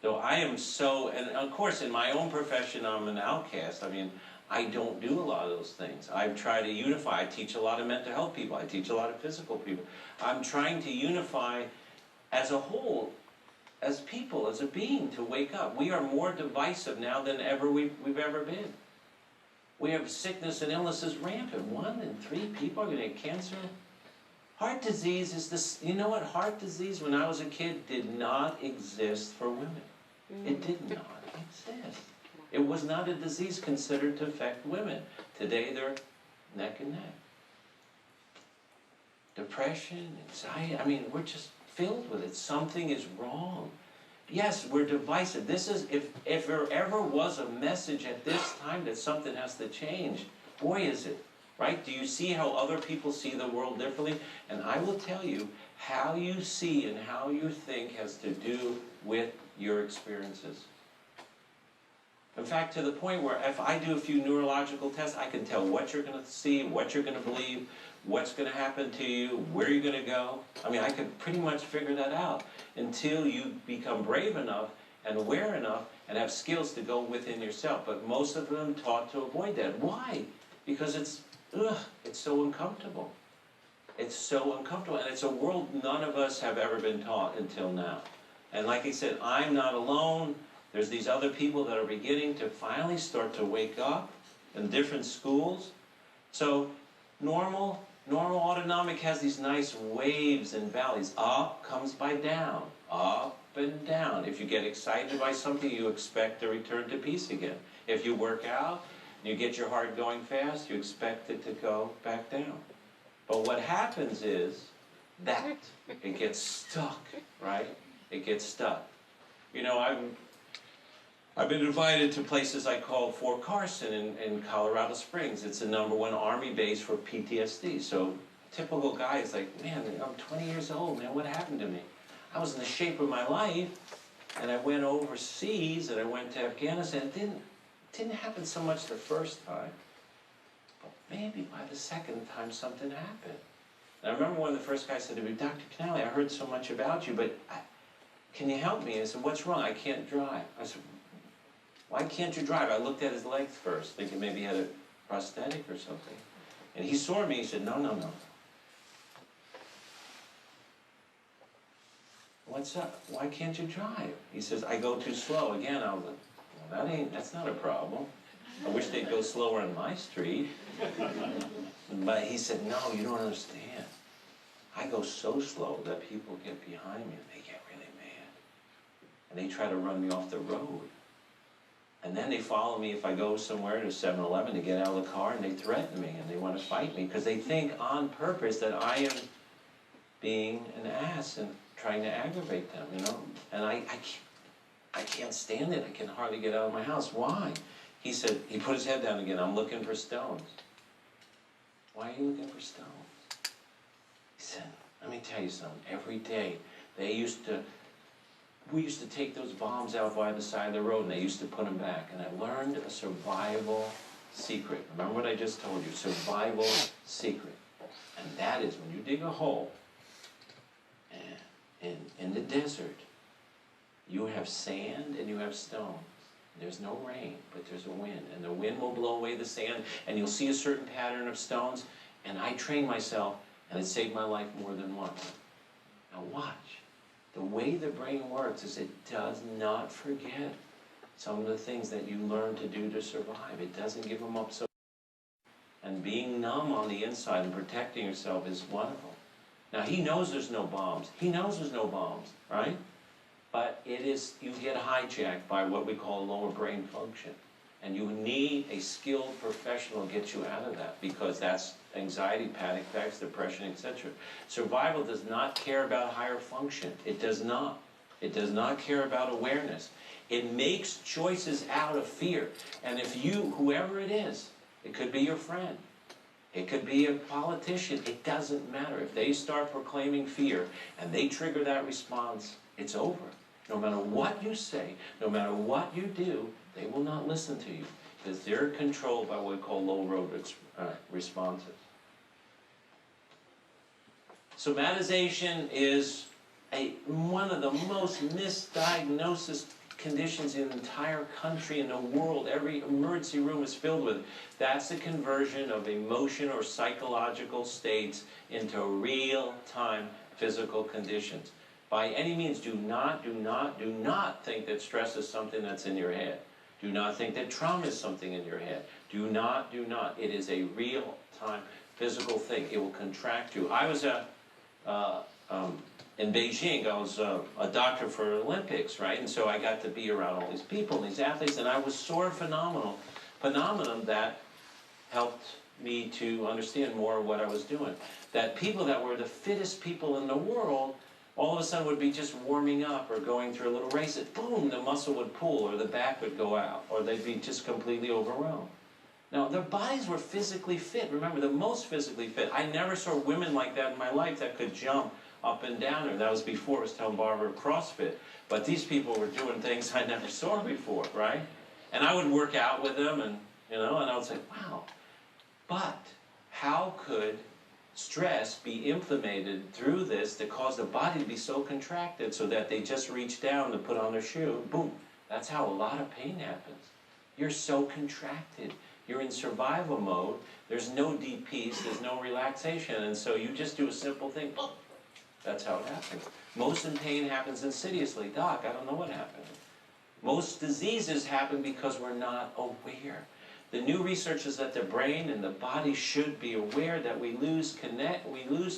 So I am so, and of course in my own profession I'm an outcast. I mean, I don't do a lot of those things. I've tried to unify. I teach a lot of mental health people. I teach a lot of physical people. I'm trying to unify as a whole, as people, as a being, to wake up. We are more divisive now than ever we've ever been. We have sickness and illnesses rampant. 1 in 3 people are going to get cancer. Heart disease is this, you know what? Heart disease, when I was a kid, did not exist for women. It did not exist. It was not a disease considered to affect women. Today they're neck and neck. Depression, anxiety, I mean, we're just filled with it. Something is wrong. Yes, we're divisive. This is, if there ever was a message at this time that something has to change, boy is it. Right? Do you see how other people see the world differently? And I will tell you, how you see and how you think has to do with your experiences. In fact, to the point where if I do a few neurological tests, I can tell what you're going to see, what you're going to believe, what's going to happen to you, where you're going to go. I mean, I could pretty much figure that out until you become brave enough and aware enough and have skills to go within yourself. But most of them taught to avoid that. Why? Because it's so uncomfortable. It's so uncomfortable, and it's a world none of us have ever been taught until now. And like I said, I'm not alone. There's these other people that are beginning to finally start to wake up in different schools. So normal autonomic has these nice waves and valleys. Up comes by down, up and down. If you get excited by something, you expect to return to peace again. If you work out, you get your heart going fast, you expect it to go back down. But what happens is that it gets stuck, right? It gets stuck. You know, I've been invited to places I call Fort Carson in Colorado Springs. It's the #1 Army base for PTSD. So a typical guy is like, man, I'm 20 years old, man, what happened to me? I was in the shape of my life, and I went overseas, and I went to Afghanistan. It didn't happen so much the first time. Maybe by the second time something happened. And I remember when the first guy said to me, Dr. Canali, I heard so much about you, but can you help me? I said, what's wrong? I can't drive. I said, why can't you drive? I looked at his legs first, thinking maybe he had a prosthetic or something. And he saw me, he said, no. What's up? Why can't you drive? He says, I go too slow. Again, I was like, well, that's not a problem. I wish they'd go slower on my street. But he said, no, you don't understand. I go so slow that people get behind me and they get really mad. And they try to run me off the road. And then they follow me if I go somewhere to 7-Eleven to get out of the car, and they threaten me and they want to fight me because they think on purpose that I am being an ass and trying to aggravate them, you know? And I can't stand it. I can hardly get out of my house. Why? He said, he put his head down again, I'm looking for stones. Why are you looking for stones? He said, let me tell you something. Every day, we used to take those bombs out by the side of the road, and they used to put them back. And I learned a survival secret. Remember what I just told you, survival secret. And that is when you dig a hole in the desert, you have sand and you have stones. There's no rain, but there's a wind, and the wind will blow away the sand, and you'll see a certain pattern of stones, and I trained myself, and it saved my life more than once. Now watch. The way the brain works is it does not forget some of the things that you learn to do to survive. It doesn't give them up so. And being numb on the inside and protecting yourself is one of them. Now he knows there's no bombs. He knows there's no bombs, right? But it is, you get hijacked by what we call lower brain function. And you need a skilled professional to get you out of that, because that's anxiety, panic attacks, depression, etc. Survival does not care about higher function. It does not. It does not care about awareness. It makes choices out of fear. And if you, whoever it is, it could be your friend, it could be a politician, it doesn't matter. If they start proclaiming fear and they trigger that response, it's over. No matter what you say, no matter what you do, they will not listen to you, because they're controlled by what we call low road responses. Somatization is one of the most misdiagnosed conditions in the entire country and the world. Every emergency room is filled with it. That's the conversion of emotion or psychological states into real-time physical conditions. By any means, do not think that stress is something that's in your head. Do not think that trauma is something in your head. Do not. It is a real-time physical thing. It will contract you. I was in Beijing. I was a doctor for Olympics, right? And so I got to be around all these people and these athletes, and I saw a phenomenon that helped me to understand more of what I was doing. That people that were the fittest people in the world all of a sudden would be just warming up or going through a little race, and boom, the muscle would pull or the back would go out, or they'd be just completely overwhelmed. Now, their bodies were physically fit. Remember, the most physically fit. I never saw women like that in my life that could jump up and down there. That was before I was telling Barbara CrossFit. But these people were doing things I never saw before, right? And I would work out with them, and I would say, wow. But how could stress be implemented through this that cause the body to be so contracted so that they just reach down to put on their shoe, boom. That's how a lot of pain happens. You're so contracted. You're in survival mode. There's no deep peace. There's no relaxation. And so you just do a simple thing, boom. That's how it happens. Most in pain happens insidiously. Doc, I don't know what happened. Most diseases happen because we're not aware. The new research is that the brain and the body should be aware that we lose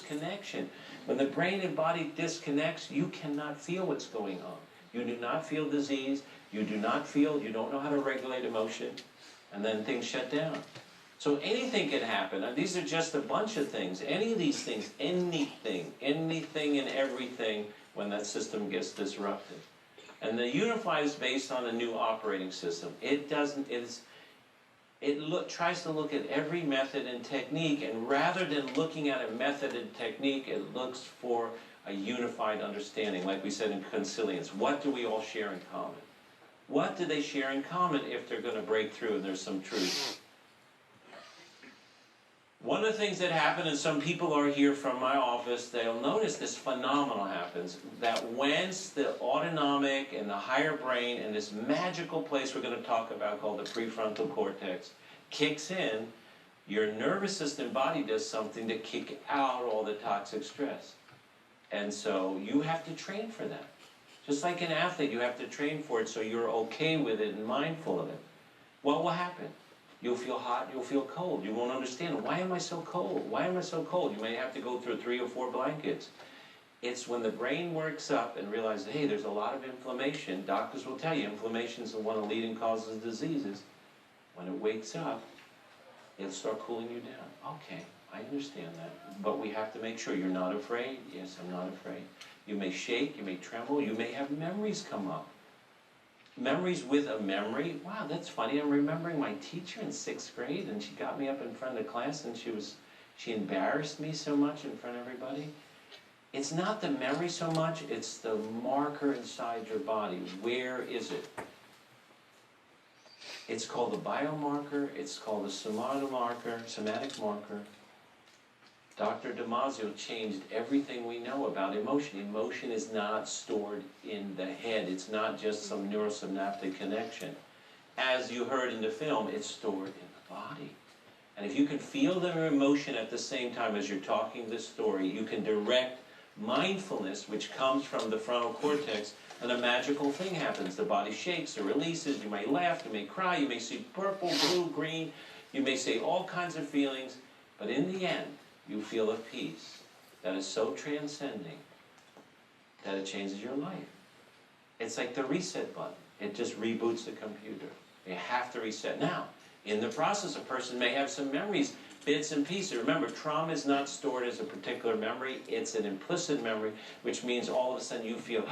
connection. When the brain and body disconnects, you cannot feel what's going on. You do not feel disease. You don't know how to regulate emotion. And then things shut down. So anything can happen. Now, these are just a bunch of things. Any of these things, anything and everything when that system gets disrupted. And the unified is based on a new operating system. It tries to look at every method and technique, and rather than looking at a method and technique, it looks for a unified understanding. Like we said in Consilience, what do we all share in common? What do they share in common if they're going to break through and there's some truth? One of the things that happen, and some people are here from my office, they'll notice this phenomenon happens, that once the autonomic and the higher brain and this magical place we're going to talk about called the prefrontal cortex kicks in, your nervous system body does something to kick out all the toxic stress. And so you have to train for that. Just like an athlete, you have to train for it so you're okay with it and mindful of it. What will happen? You'll feel hot, you'll feel cold. You won't understand, why am I so cold? Why am I so cold? You may have to go through 3 or 4 blankets. It's when the brain works up and realizes, hey, there's a lot of inflammation. Doctors will tell you inflammation is one of the leading causes of diseases. When it wakes up, it'll start cooling you down. Okay, I understand that. But we have to make sure you're not afraid. Yes, I'm not afraid. You may shake, you may tremble, you may have memories come up. Memories with a memory. Wow, that's funny. I'm remembering my teacher in 6th grade, and she got me up in front of the class, and she embarrassed me so much in front of everybody. It's not the memory so much, it's the marker inside your body. Where is it? It's called the biomarker, it's called the somatic marker. Dr. Damasio changed everything we know about emotion. Emotion is not stored in the head. It's not just some neurosynaptic connection. As you heard in the film, it's stored in the body. And if you can feel the emotion at the same time as you're talking this story, you can direct mindfulness, which comes from the frontal cortex, and a magical thing happens. The body shakes or releases. You may laugh, you may cry, you may see purple, blue, green. You may say all kinds of feelings. But in the end, you feel a peace that is so transcending that it changes your life. It's like the reset button. It just reboots the computer. You have to reset. Now, in the process, a person may have some memories, bits and pieces. Remember, trauma is not stored as a particular memory. It's an implicit memory, which means all of a sudden you feel,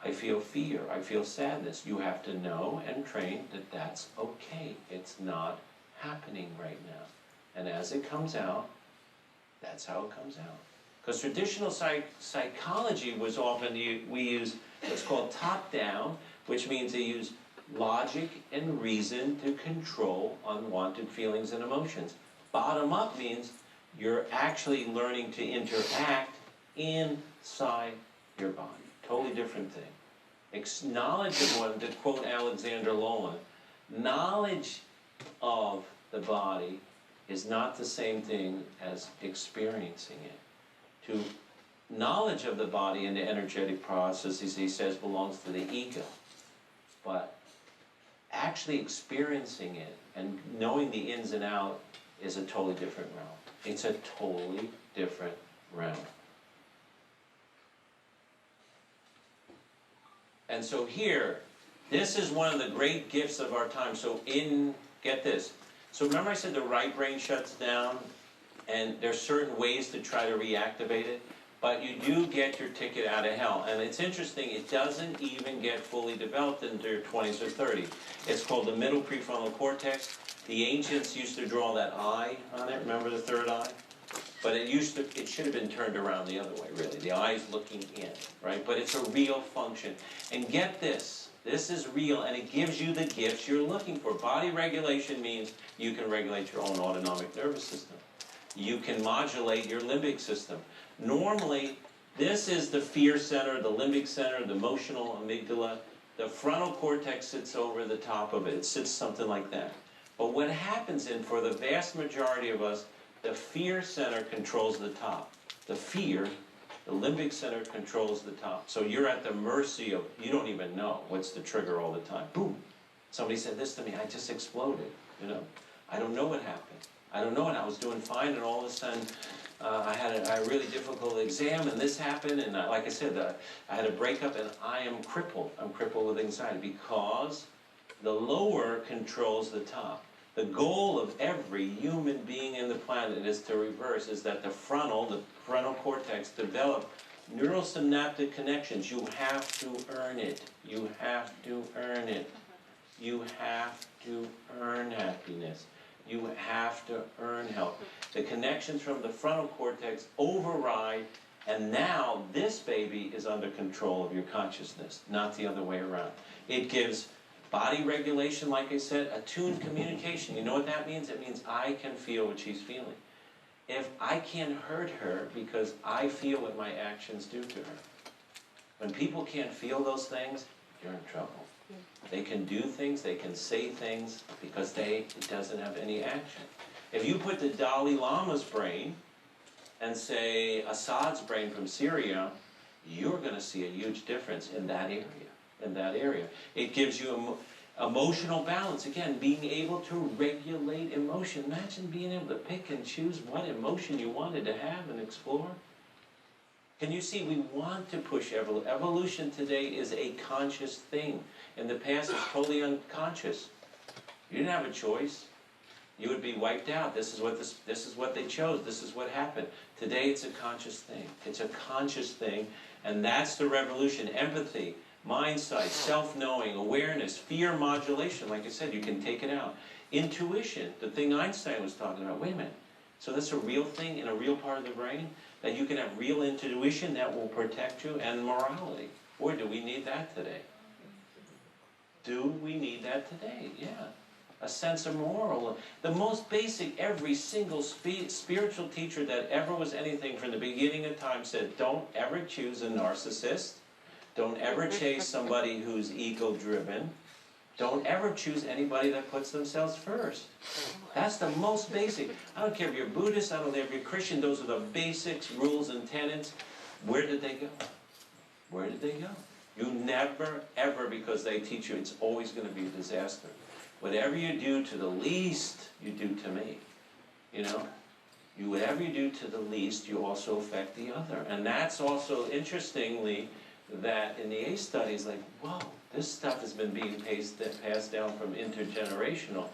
I feel fear, I feel sadness. You have to know and train that that's okay. It's not happening right now. And as it comes out, that's how it comes out. Because traditional psychology was often, we use what's called top-down, which means they use logic and reason to control unwanted feelings and emotions. Bottom-up means you're actually learning to interact inside your body. Totally different thing. Knowledge of one, to quote Alexander Lolan, knowledge of the body is not the same thing as experiencing it. Knowledge of the body and the energetic processes, he says, belongs to the ego. But actually experiencing it and knowing the ins and outs is a totally different realm. It's a totally different realm. And so here, this is one of the great gifts of our time. So get this. So remember I said the right brain shuts down, and there's certain ways to try to reactivate it, but you do get your ticket out of hell. And it's interesting, it doesn't even get fully developed into your 20s or 30s. It's called the middle prefrontal cortex. The ancients used to draw that eye on it, remember the third eye? But it should have been turned around the other way, really. The eye's looking in, right? But it's a real function. And get this. This is real, and it gives you the gifts you're looking for. Body regulation means you can regulate your own autonomic nervous system. you can modulate your limbic system. Normally, this is the fear center, the limbic center, the emotional amygdala. The frontal cortex sits over the top of it. It sits something like that. But what happens for the vast majority of us, the fear center controls the top. The limbic center controls the top. So you're at the mercy of, you don't even know what's the trigger all the time. Boom. Somebody said this to me, I just exploded, you know. I don't know what happened. I don't know, and I was doing fine, and all of a sudden, I had a really difficult exam, and this happened, and like I said, I had a breakup, and I am crippled. I'm crippled with anxiety because the lower controls the top. The goal of every human being in the planet is to reverse, is that the frontal cortex develop neurosynaptic connections. You have to earn it. You have to earn it. You have to earn happiness. You have to earn health. The connections from the frontal cortex override, and now this baby is under control of your consciousness, not the other way around. It gives body regulation, like I said, attuned communication. You know what that means? It means I can feel what she's feeling. If I can't hurt her because I feel what my actions do to her. When people can't feel those things, you're in trouble. They can do things, they can say things, because it doesn't have any action. If you put the Dalai Lama's brain and say Assad's brain from Syria, you're going to see a huge difference in that area. It gives you emotional balance. Again, being able to regulate emotion. Imagine being able to pick and choose what emotion you wanted to have and explore. Can you see, we want to push evolution. Evolution today is a conscious thing. In the past, it's totally unconscious. You didn't have a choice. You would be wiped out. This is what they chose. This is what happened. Today, it's a conscious thing. It's a conscious thing, and that's the revolution. Empathy, mind sight, self-knowing, awareness, fear modulation. Like I said, you can take it out. Intuition, the thing Einstein was talking about. Wait a minute. So that's a real thing in a real part of the brain? That you can have real intuition that will protect you, and morality. Boy, do we need that today. Do we need that today? Yeah. A sense of moral. The most basic, every single spiritual teacher that ever was anything from the beginning of time said, don't ever choose a narcissist. Don't ever chase somebody who's ego-driven. Don't ever choose anybody that puts themselves first. That's the most basic. I don't care if you're Buddhist, I don't care if you're Christian, those are the basics, rules, and tenets. Where did they go? Where did they go? You never, ever, because they teach you it's always going to be a disaster. Whatever you do to the least, you do to me. You know? Whatever you do to the least, you also affect the other. And that's also, interestingly, that in the ACE studies, like, whoa, this stuff has been being passed down from intergenerational.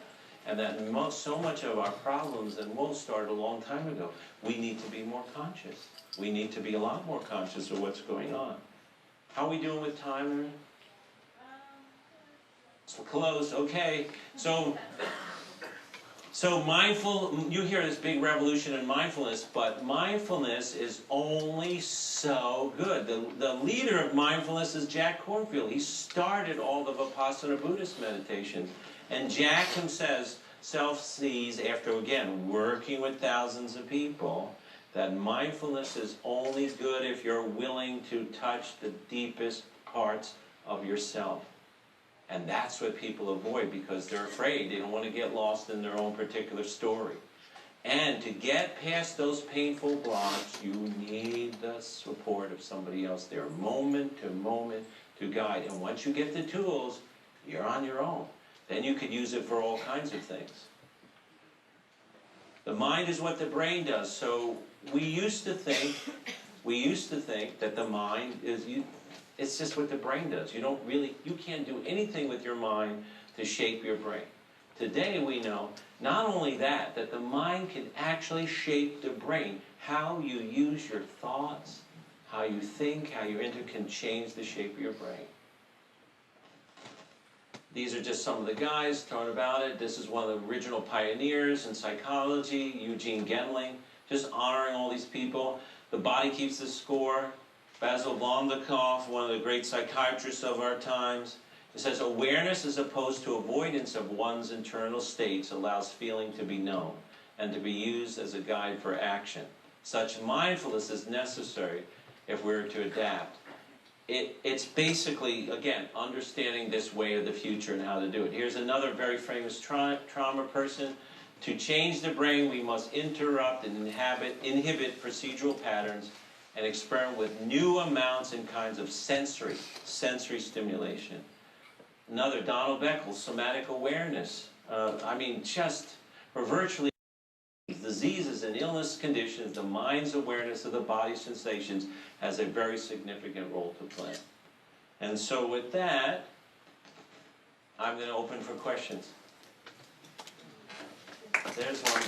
And that so much of our problems and woes started a long time ago. We need to be more conscious. We need to be a lot more conscious of what's going on. How are we doing with time, Erin? So close, okay. So mindful, you hear this big revolution in mindfulness, but mindfulness is only so good. The leader of mindfulness is Jack Kornfield. He started all the Vipassana Buddhist meditation. And Jack himself sees, after, again, working with thousands of people, that mindfulness is only good if you're willing to touch the deepest parts of yourself. And that's what people avoid because they're afraid. They don't want to get lost in their own particular story. And to get past those painful blocks, you need the support of somebody else there, moment to guide. And once you get the tools, you're on your own. Then you could use it for all kinds of things. The mind is what the brain does. So we used to think that the mind is, it's just what the brain does. You can't do anything with your mind to shape your brain. Today we know not only that the mind can actually shape the brain. How you use your thoughts, how you think, how you can change the shape of your brain. These are just some of the guys talking about it. This is one of the original pioneers in psychology, Eugene Gendling, just honoring all these people. The Body Keeps the Score. Basil Blondikov, one of the great psychiatrists of our times. It says, awareness as opposed to avoidance of one's internal states allows feeling to be known. and to be used as a guide for action. Such mindfulness is necessary if we're to adapt. It's basically, again, understanding this way of the future and how to do it. Here's another very famous trauma person. To change the brain, we must interrupt and inhibit procedural patterns and experiment with new amounts and kinds of sensory stimulation. Another, Donald Beckles, somatic awareness. Just for virtually diseases and illness conditions, the mind's awareness of the body's sensations has a very significant role to play. And so with that, I'm going to open for questions. There's one.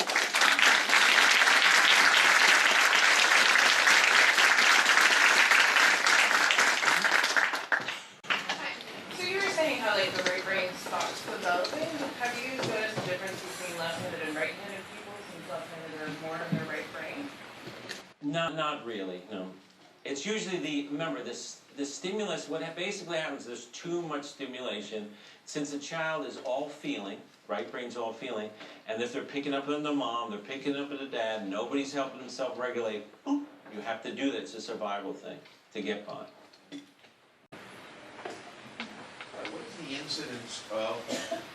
So you were saying how like the right brain stops developing. Have you noticed the difference between left-handed and right-handed people since left-handed are more in their right brain? Not really, no. It's usually remember, the stimulus, what basically happens, there's too much stimulation. Since the child is all feeling, right brain's all feeling, and if they're picking up on the mom, they're picking up on the dad, nobody's helping them self-regulate, boop, you have to do that. It's a survival thing to get by. What is the incidence of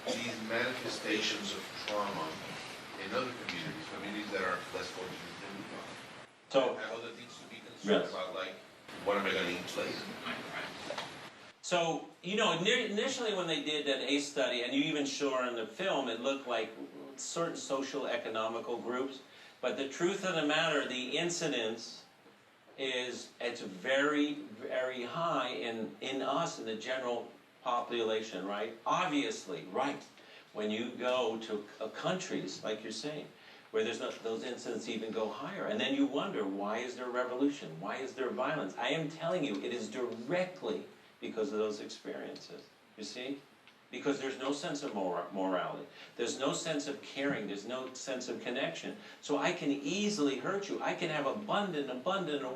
these manifestations of trauma in other communities that are less fortunate than we are? So, have other things to be concerned about, like, what am I going to eat later? So, initially when they did that ACE study, and you even saw in the film, it looked like certain social economical groups, but the truth of the matter, the incidence it's very, very high in us, in the general population, right? Obviously, right. When you go to countries, like you're saying, where those incidents even go higher. And then you wonder, why is there revolution? Why is there violence? I am telling you, it is directly because of those experiences. You see? Because there's no sense of morality. There's no sense of caring. There's no sense of connection. So I can easily hurt you. I can have abundant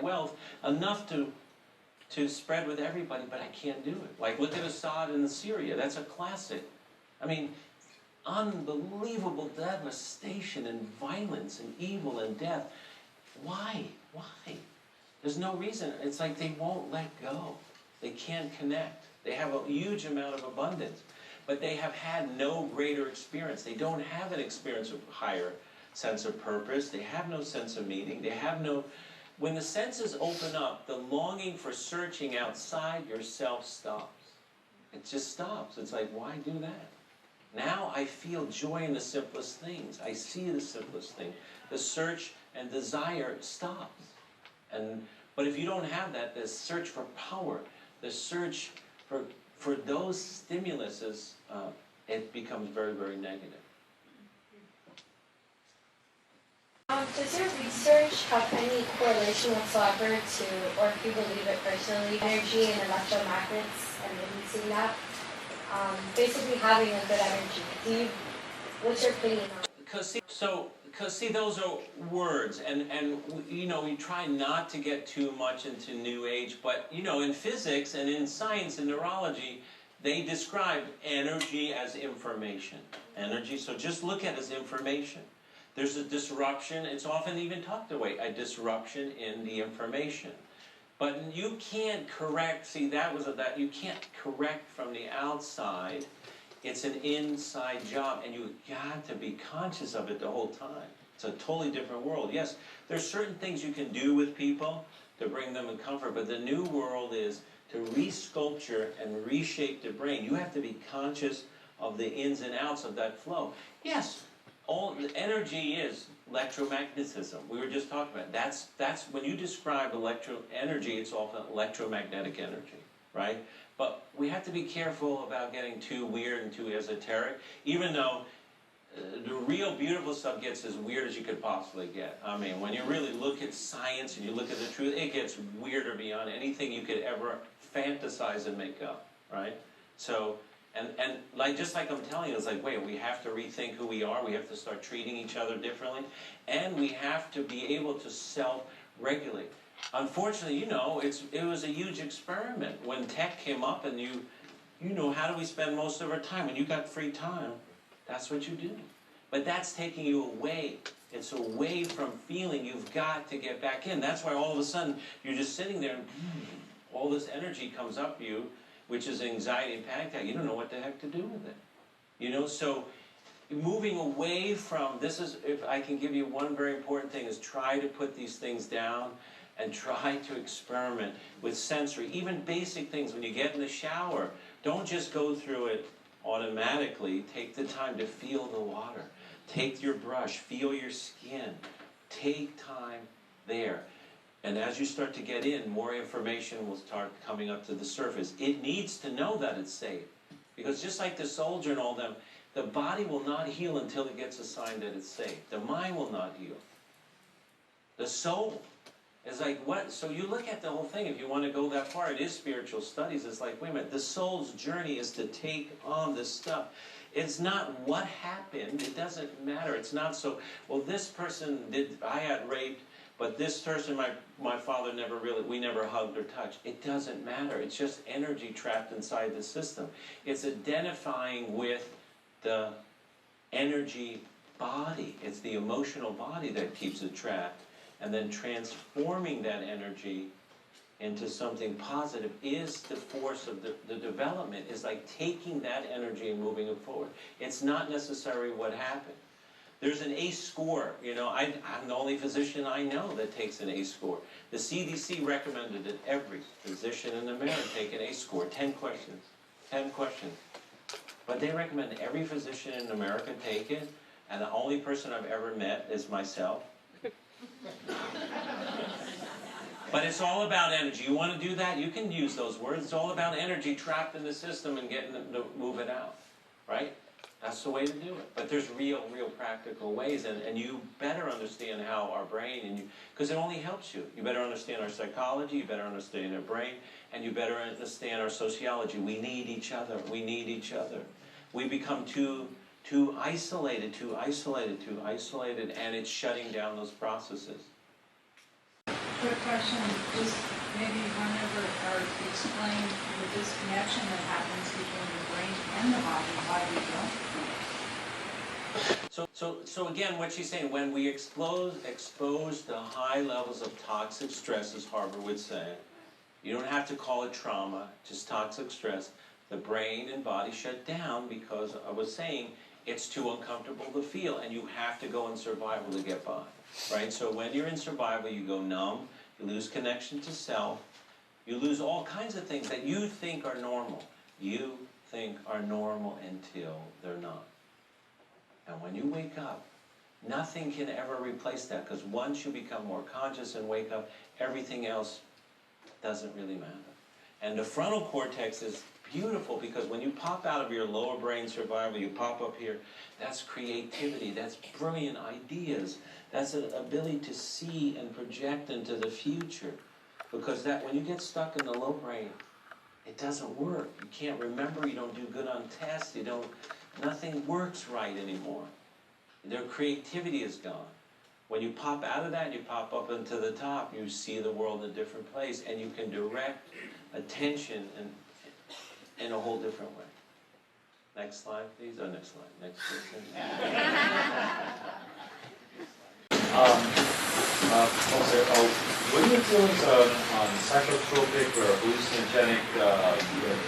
wealth, enough to spread with everybody, but I can't do it. Like, look at Assad in Syria. That's a classic. I mean, unbelievable devastation and violence and evil and death. Why? There's no reason. It's like they won't let go. They can't connect. They have a huge amount of abundance, but they have had no greater experience. They don't have an experience of higher sense of purpose. They have no sense of meaning. They have no... When the senses open up, the longing for searching outside yourself stops. It just stops. It's like, why do that? Now I feel joy in the simplest things. I see the simplest thing. The search and desire stops. But if you don't have that, the search for power, the search for those stimuluses, it becomes very, very negative. Does your research have any correlation whatsoever to, or if you believe it personally, energy and electromagnets and releasing that? Basically having a good energy. What's your opinion on it? Because see, those are words, and we try not to get too much into New Age, but in physics and in science and neurology, they describe energy as information. Energy, so just look at it as information. There's a disruption, it's often even talked away, a disruption in the information. But you can't correct, see you can't correct from the outside. It's an inside job, and you've got to be conscious of it the whole time. It's a totally different world. Yes, there's certain things you can do with people to bring them in comfort, but the new world is to resculpture and reshape the brain. You have to be conscious of the ins and outs of that flow. Yes, all the energy is electromagnetism. We were just talking about it. That's when you describe energy, it's often electromagnetic energy, right? But we have to be careful about getting too weird and too esoteric, even though the real beautiful stuff gets as weird as you could possibly get. I mean, when you really look at science and you look at the truth, it gets weirder beyond anything you could ever fantasize and make up, right? So, and just like I'm telling you, it's like, wait, we have to rethink who we are, we have to start treating each other differently, and we have to be able to self-regulate. Unfortunately, it was a huge experiment. When tech came up and how do we spend most of our time? When you got free time, that's what you do. But that's taking you away. It's away from feeling. You've got to get back in. That's why all of a sudden you're just sitting there and all this energy comes up you, which is anxiety and panic attack. You don't know what the heck to do with it. You know, so moving away from, this is, if I can give you one very important thing, is try to put these things down and try to experiment with sensory, even basic things. When you get in the shower, don't just go through it automatically. Take the time to feel the water. Take your brush, feel your skin. Take time there. And as you start to get in, more information will start coming up to the surface. It needs to know that it's safe. Because just like the soldier and all them, the body will not heal until it gets a sign that it's safe. The mind will not heal. The soul is like, what? So you look at the whole thing, if you want to go that far, it is spiritual studies. It's like, wait a minute, the soul's journey is to take on this stuff. It's not what happened. It doesn't matter. It's not so, well, this person did, I got raped, but this person, my father never really, we never hugged or touched. It doesn't matter. It's just energy trapped inside the system. It's identifying with the energy body. It's the emotional body that keeps it trapped. And then transforming that energy into something positive is the force of the development. Is like taking that energy and moving it forward. It's not necessarily what happened. There's an ACE score. You know, I'm the only physician I know that takes an ACE score. The CDC recommended that every physician in America take an ACE score. 10 questions. 10 questions. But they recommend every physician in America take it, and the only person I've ever met is myself. But it's all about energy. You want to do that? You can use those words. It's all about energy trapped in the system and getting them to move it out. Right? That's the way to do it. But there's real practical ways, and you better understand how our brain, and because it only helps you. You better understand our psychology, you better understand our brain, and you better understand our sociology. We need each other. We need each other. We become too isolated, and it's shutting down those processes. Quick question, just maybe run over or explain the disconnection that happens between the brain and the body, why we don't. So again, what she's saying, when we expose the high levels of toxic stress, as Harvard would say, you don't have to call it trauma, just toxic stress, the brain and body shut down because I was saying it's too uncomfortable to feel, and you have to go in survival to get by. Right? So when you're in survival, you go numb, you lose connection to self, you lose all kinds of things that you think are normal. You think are normal until they're not. And when you wake up, nothing can ever replace that, because once you become more conscious and wake up, everything else doesn't really matter. And the frontal cortex is beautiful, because when you pop out of your lower brain survival, you pop up here, that's creativity, that's brilliant ideas, that's an ability to see and project into the future. Because that when you get stuck in the low brain, it doesn't work. You can't remember, you don't do good on tests, nothing works right anymore. Their creativity is gone. When you pop out of that and you pop up into the top, you see the world in a different place, and you can direct attention in a whole different way. Next slide, please. Oh, next slide. Next person. What are your feelings on psychotropic or hallucinogenic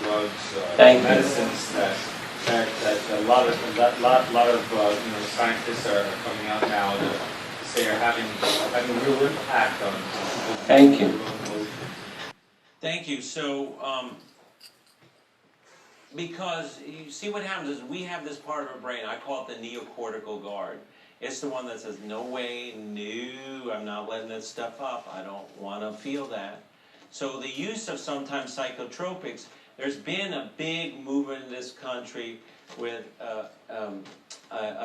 drugs, medicines that a lot of scientists are coming out now to say are having real impact on people? Thank you. Thank you. So, because you see what happens is we have this part of our brain, I call it the neocortical guard. It's the one that says, no way, no, I'm not letting that stuff up. I don't want to feel that. So the use of sometimes psychotropics, there's been a big movement in this country with a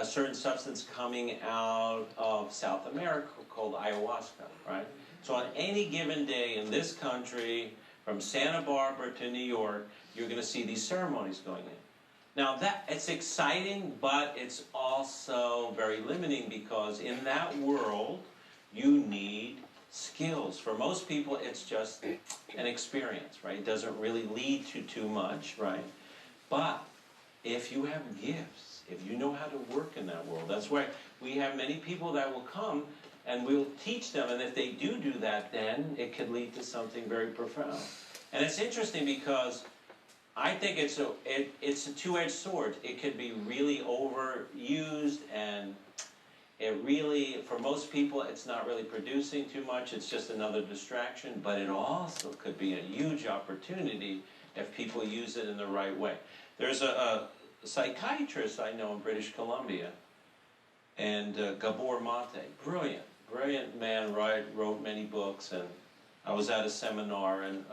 certain substance coming out of South America called ayahuasca, right? So on any given day in this country, from Santa Barbara to New York, you're going to see these ceremonies going in. Now, it's exciting, but it's also very limiting, because in that world, you need skills. For most people, it's just an experience, right? It doesn't really lead to too much, right? But if you have gifts, if you know how to work in that world. That's why we have many people that will come and we'll teach them, and if they do that, then it could lead to something very profound. And it's interesting because I think it's a two-edged sword. It could be really overused, and it really, for most people, it's not really producing too much. It's just another distraction, but it also could be a huge opportunity if people use it in the right way. There's a psychiatrist I know in British Columbia, and Gabor Mate, brilliant man, wrote many books, and I was at a seminar in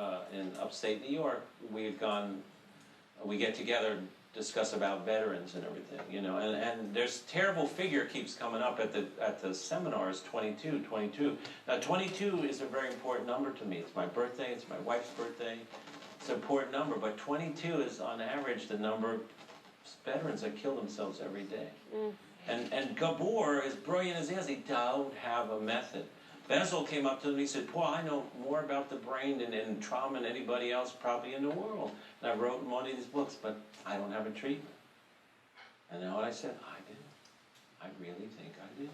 upstate New York. We get together and discuss about veterans and everything, you know, and there's terrible figure keeps coming up at the seminars, 22. Now 22 is a very important number to me. It's my birthday, it's my wife's birthday. It's an important number, but 22 is on average the number of veterans that kill themselves every day. And Gabor, as brilliant as he is, he don't have a method. Basil came up to him and he said, Paul, I know more about the brain and trauma than anybody else probably in the world. And I wrote in one of these books, but I don't have a treatment. And you know what I said? I do. I really think I do.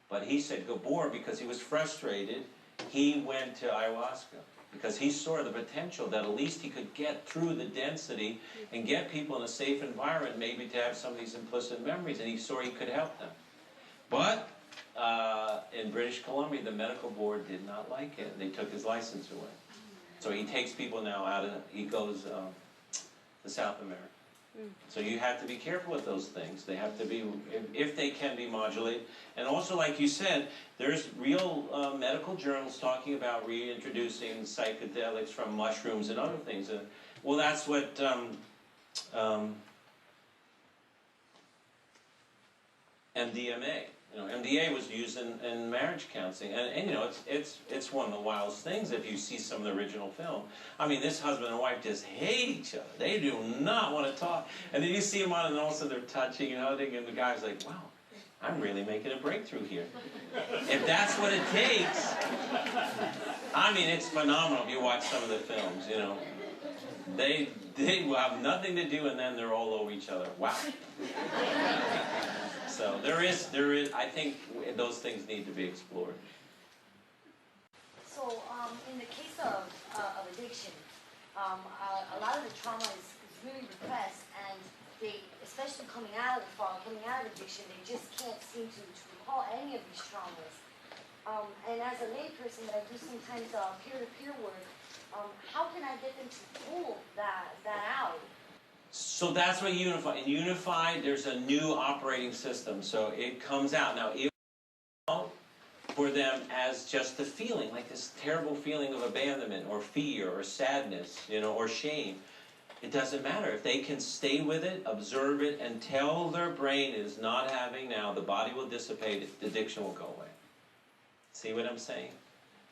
But he said Gabor, because he was frustrated, he went to ayahuasca. Because he saw the potential that at least he could get through the density and get people in a safe environment, maybe to have some of these implicit memories, and he saw he could help them. But in British Columbia, the medical board did not like it. They took his license away. So he takes people now he goes to South America. So you have to be careful with those things. They have to be, if they can be modulated. And also, like you said, there's real medical journals talking about reintroducing psychedelics from mushrooms and other things. Well, that's what MDMA. You know, MDA was used in marriage counseling, and you know, it's one of the wildest things if you see some of the original film. I mean, this husband and wife just hate each other. They do not want to talk. And then you see them on, and all of a sudden they're touching and hugging, and the guy's like, wow, I'm really making a breakthrough here. If that's what it takes, I mean, it's phenomenal if you watch some of the films, you know. They will have nothing to do, and then they're all over each other. Wow. So there is, I think those things need to be explored. So in the case of addiction, a lot of the trauma is really repressed, and they, especially coming out of addiction, they just can't seem to recall any of these traumas. And as a layperson that I do sometimes peer-to-peer work, how can I get them to pull that out? So that's what Unify. In Unify, there's a new operating system, so it comes out. Now, it comes out for them as just a feeling, like this terrible feeling of abandonment or fear or sadness, you know, or shame. It doesn't matter. If they can stay with it, observe it, and tell their brain it is not having now, the body will dissipate, the addiction will go away. See what I'm saying?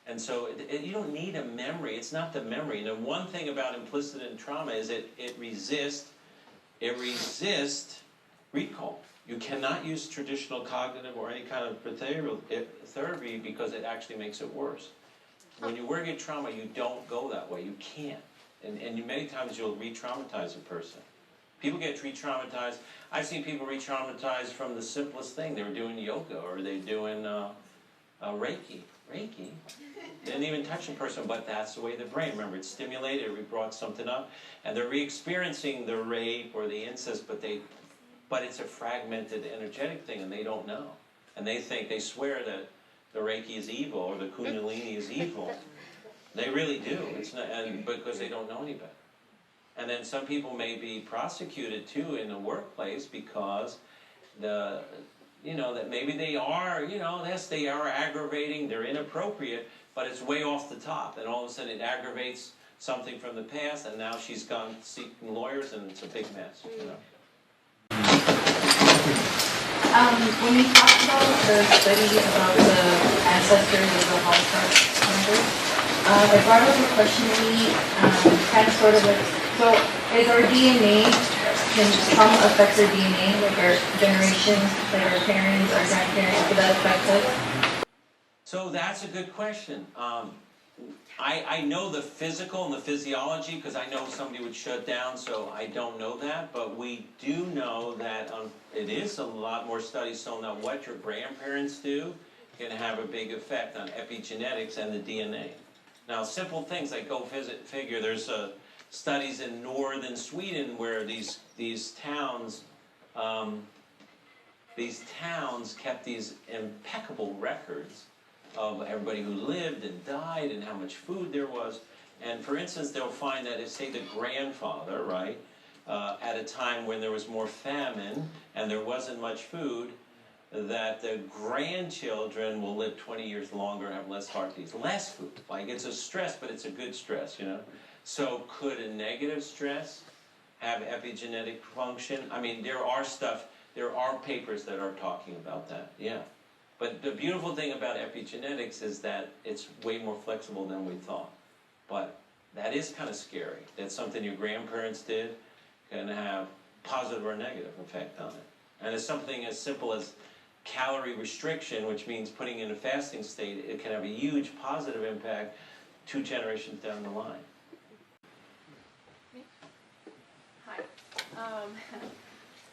And so you don't need a memory. It's not the memory. And the one thing about implicit in trauma is it resists recall. You cannot use traditional cognitive or any kind of behavioral therapy because it actually makes it worse. When you work at trauma, you don't go that way. You can't. And many times you'll re-traumatize a person. People get re-traumatized. I've seen people re-traumatized from the simplest thing. They were doing yoga or they're doing Reiki. Reiki. Didn't even touch a person, but that's the way the brain, remember, it's stimulated, we brought something up, and they're re-experiencing the rape or the incest, but it's a fragmented energetic thing, and they don't know. And they swear that the Reiki is evil or the Kundalini is evil. They really do. It's not, and because they don't know any better. And then some people may be prosecuted too in the workplace because that maybe they are, yes, they are aggravating, they're inappropriate, but it's way off the top, and all of a sudden it aggravates something from the past, and now she's gone seeking lawyers, and it's a big mess, When you talked about the study about the ancestors of the Holocaust members, it brought up a question to me, kind of sort of like, so is our DNA, can trauma affect our DNA, like our generations, like our parents, our grandparents, could that affect us? So that's a good question. I know the physical and the physiology because I know somebody would shut down, so I don't know that. But we do know that it is a lot more studies shown that what your grandparents do can have a big effect on epigenetics and the DNA. Now, simple things like figure. There's studies in northern Sweden where these towns kept these impeccable records of everybody who lived and died and how much food there was. And for instance, they'll find that if, say, the grandfather, right, at a time when there was more famine and there wasn't much food, that the grandchildren will live 20 years longer and have less heart disease. Less food. Like, it's a stress, but it's a good stress, you know? So could a negative stress have epigenetic function? I mean, there are papers that are talking about that, yeah. But the beautiful thing about epigenetics is that it's way more flexible than we thought. But that is kind of scary. That something your grandparents did can have positive or negative effect on it. And it's something as simple as calorie restriction, which means putting in a fasting state, it can have a huge positive impact 2 generations down the line. Hi.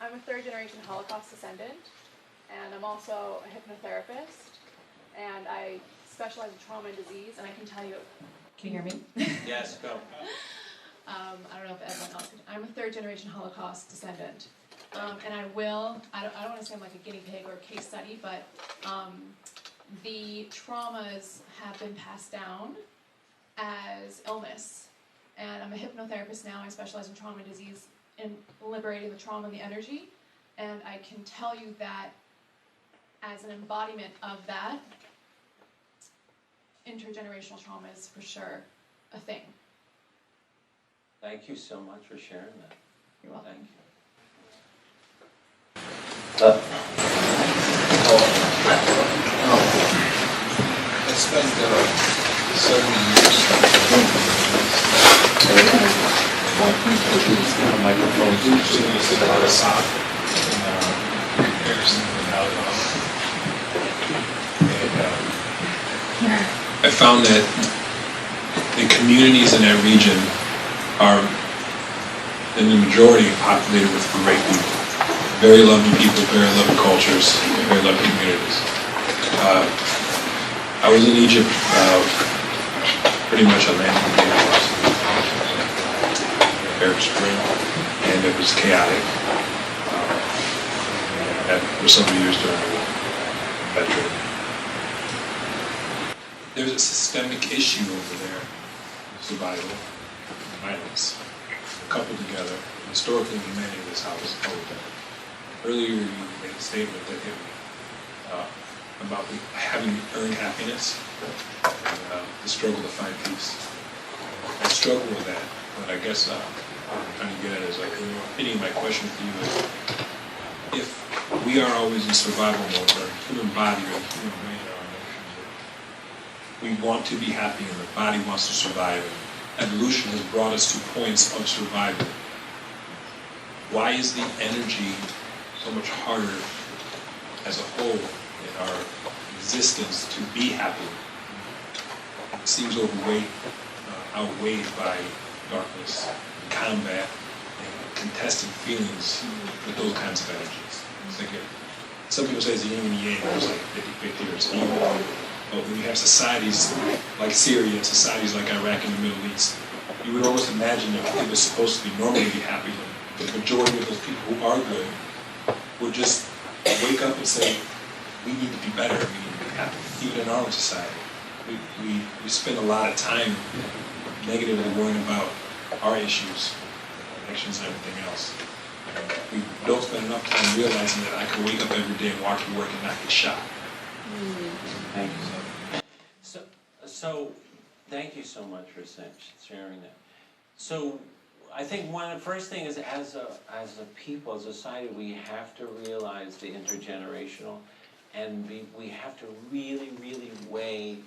I'm a 3rd-generation Holocaust descendant, and I'm also a hypnotherapist, and I specialize in trauma and disease, and I can tell you... Can you hear me? Yes, go. I don't know if everyone else can. I'm a 3rd-generation Holocaust descendant, and I don't want to sound like a guinea pig or a case study, but the traumas have been passed down as illness, and I'm a hypnotherapist now. I specialize in trauma and disease, in liberating the trauma and the energy, and I can tell you that as an embodiment of that, intergenerational trauma is for sure a thing. Thank you so much for sharing that. You're welcome. Thank you. I spent 7 years microphone about a sock I found that the communities in that region are, in the majority, populated with great people. Very loving people, very loving cultures, very loving communities. I was in Egypt pretty much a landing day Arab Spring, and it was chaotic. For several years during the war. Veteran. There's a systemic issue over there, survival, and violence, coupled together. Historically, humanity is how it's told. Earlier, you made a statement that about having earned happiness and the struggle to find peace. I struggle with that, but I guess what I'm trying to get at is like, any of my question for you is, if we are always in survival mode, our human body or the human brain or our emotions, we want to be happy and the body wants to survive. Evolution has brought us to points of survival. Why is the energy so much harder as a whole in our existence to be happy? It seems outweighed by darkness, and combat, and contested feelings with those kinds of energies. It's like some people say it's yin and yang, there's like 50-50 or it's evil. But when you have societies like Syria and societies like Iraq and the Middle East, you would almost imagine that it was supposed to be normally be happy, but the majority of those people who are good would just wake up and say, we need to be better, we need to be happy. Even in our own society, we spend a lot of time negatively worrying about our issues, elections and everything else. We don't spend enough time realizing that I can wake up every day and walk to work and not get shot. Thank you. So thank you so much for sharing that. So I think one of the first thing is as a people, as a society, we have to realize the intergenerational, and we have to really, really weigh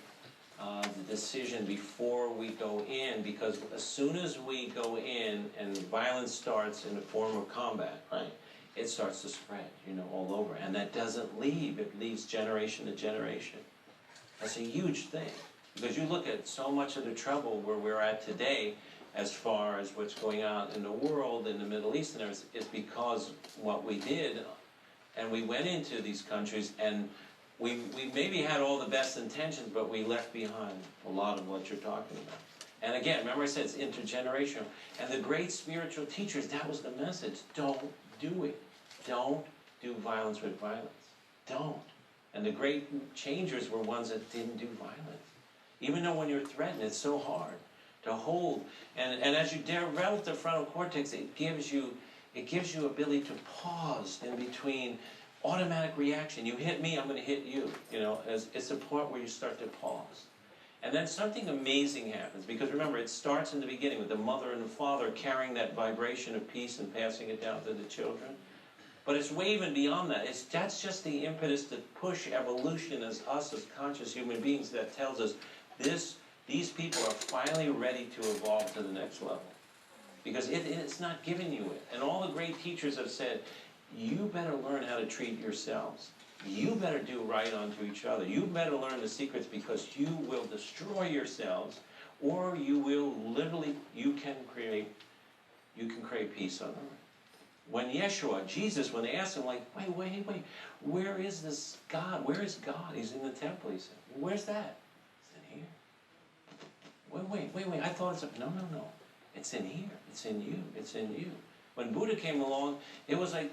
the decision before we go in, because as soon as we go in and violence starts in the form of combat, right, it starts to spread, all over. And that doesn't leave. It leaves generation to generation. That's a huge thing. Because you look at so much of the trouble where we're at today, as far as what's going on in the world, in the Middle East, and everything, is because what we did, and we went into these countries, and we maybe had all the best intentions, but we left behind a lot of what you're talking about. And again, remember I said it's intergenerational. And the great spiritual teachers, that was the message. Don't do it. Don't do violence with violence. Don't. And the great changers were ones that didn't do violence. Even though when you're threatened, it's so hard to hold. And as you develop the frontal cortex, it gives you ability to pause in between automatic reaction. You hit me, I'm going to hit you. You know, it's the point where you start to pause. And then something amazing happens, because remember, it starts in the beginning with the mother and the father carrying that vibration of peace and passing it down to the children. But it's way even beyond that. That's just the impetus to push evolution as us as conscious human beings that tells us these people are finally ready to evolve to the next level. Because it's not giving you it. And all the great teachers have said, you better learn how to treat yourselves. You better do right unto each other. You better learn the secrets, because you will destroy yourselves, or you will literally, you can create peace on earth. When Yeshua, Jesus, when they asked him, like, wait, where is this God? Where is God? He's in the temple, he said. Where's that? It's in here. Wait, I thought it's up. No. It's in here. It's in you. It's in you. When Buddha came along, it was like,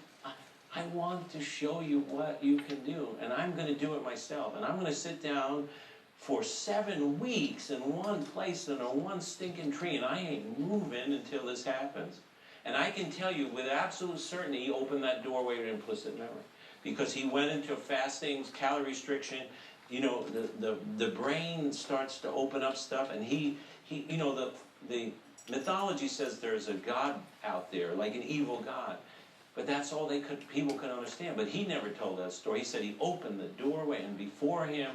I want to show you what you can do, and I'm going to do it myself. And I'm going to sit down for 7 weeks in one place under one stinking tree, and I ain't moving until this happens. And I can tell you with absolute certainty, he opened that doorway to implicit memory. Because he went into fasting, calorie restriction, you know, the brain starts to open up stuff, and he you know, the mythology says there's a God out there, like an evil God. But that's all people could understand. But he never told that story. He said he opened the doorway, and before him,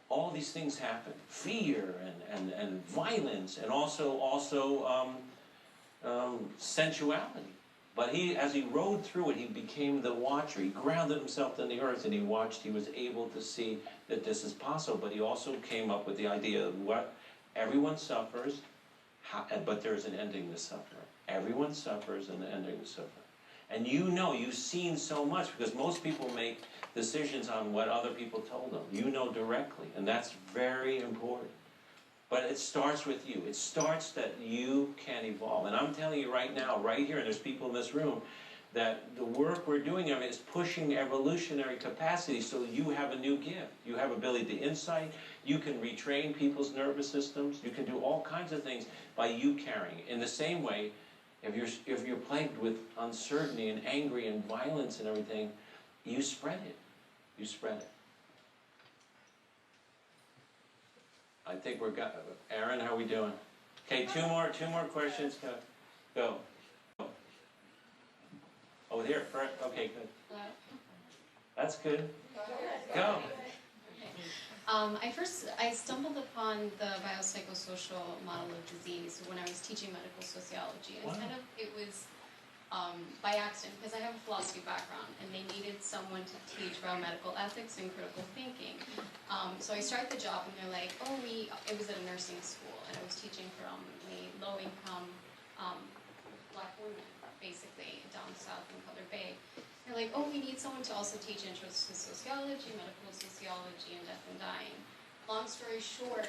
all these things happened. Fear and violence, and also sensuality. But as he rode through it, he became the watcher. He grounded himself in the earth, and he watched. He was able to see that this is possible. But he also came up with the idea of what everyone suffers, but there's an ending to suffering. Everyone suffers, and the ending to suffering. And you know, you've seen so much, because most people make decisions on what other people told them. You know directly, and that's very important. But it starts with you. It starts that you can evolve. And I'm telling you right now, right here, and there's people in this room, that the work we're doing is pushing evolutionary capacity, so you have a new gift. You have ability to insight. You can retrain people's nervous systems. You can do all kinds of things by you carrying it. In the same way, if you're plagued with uncertainty and angry and violence and everything, you spread it. You spread it. I think Aaron, how are we doing? Okay, two more questions. Go. Oh, here, first. Okay, good. That's good. Go. I stumbled upon the biopsychosocial model of disease when I was teaching medical sociology. And it was by accident, because I have a philosophy background, and they needed someone to teach biomedical ethics and critical thinking. So I started the job, and they're like, it was at a nursing school, and I was teaching predominantly low-income black women, basically, down south in Cutler Bay. They're like, we need someone to also teach intros to sociology, medical sociology, and death and dying. Long story short,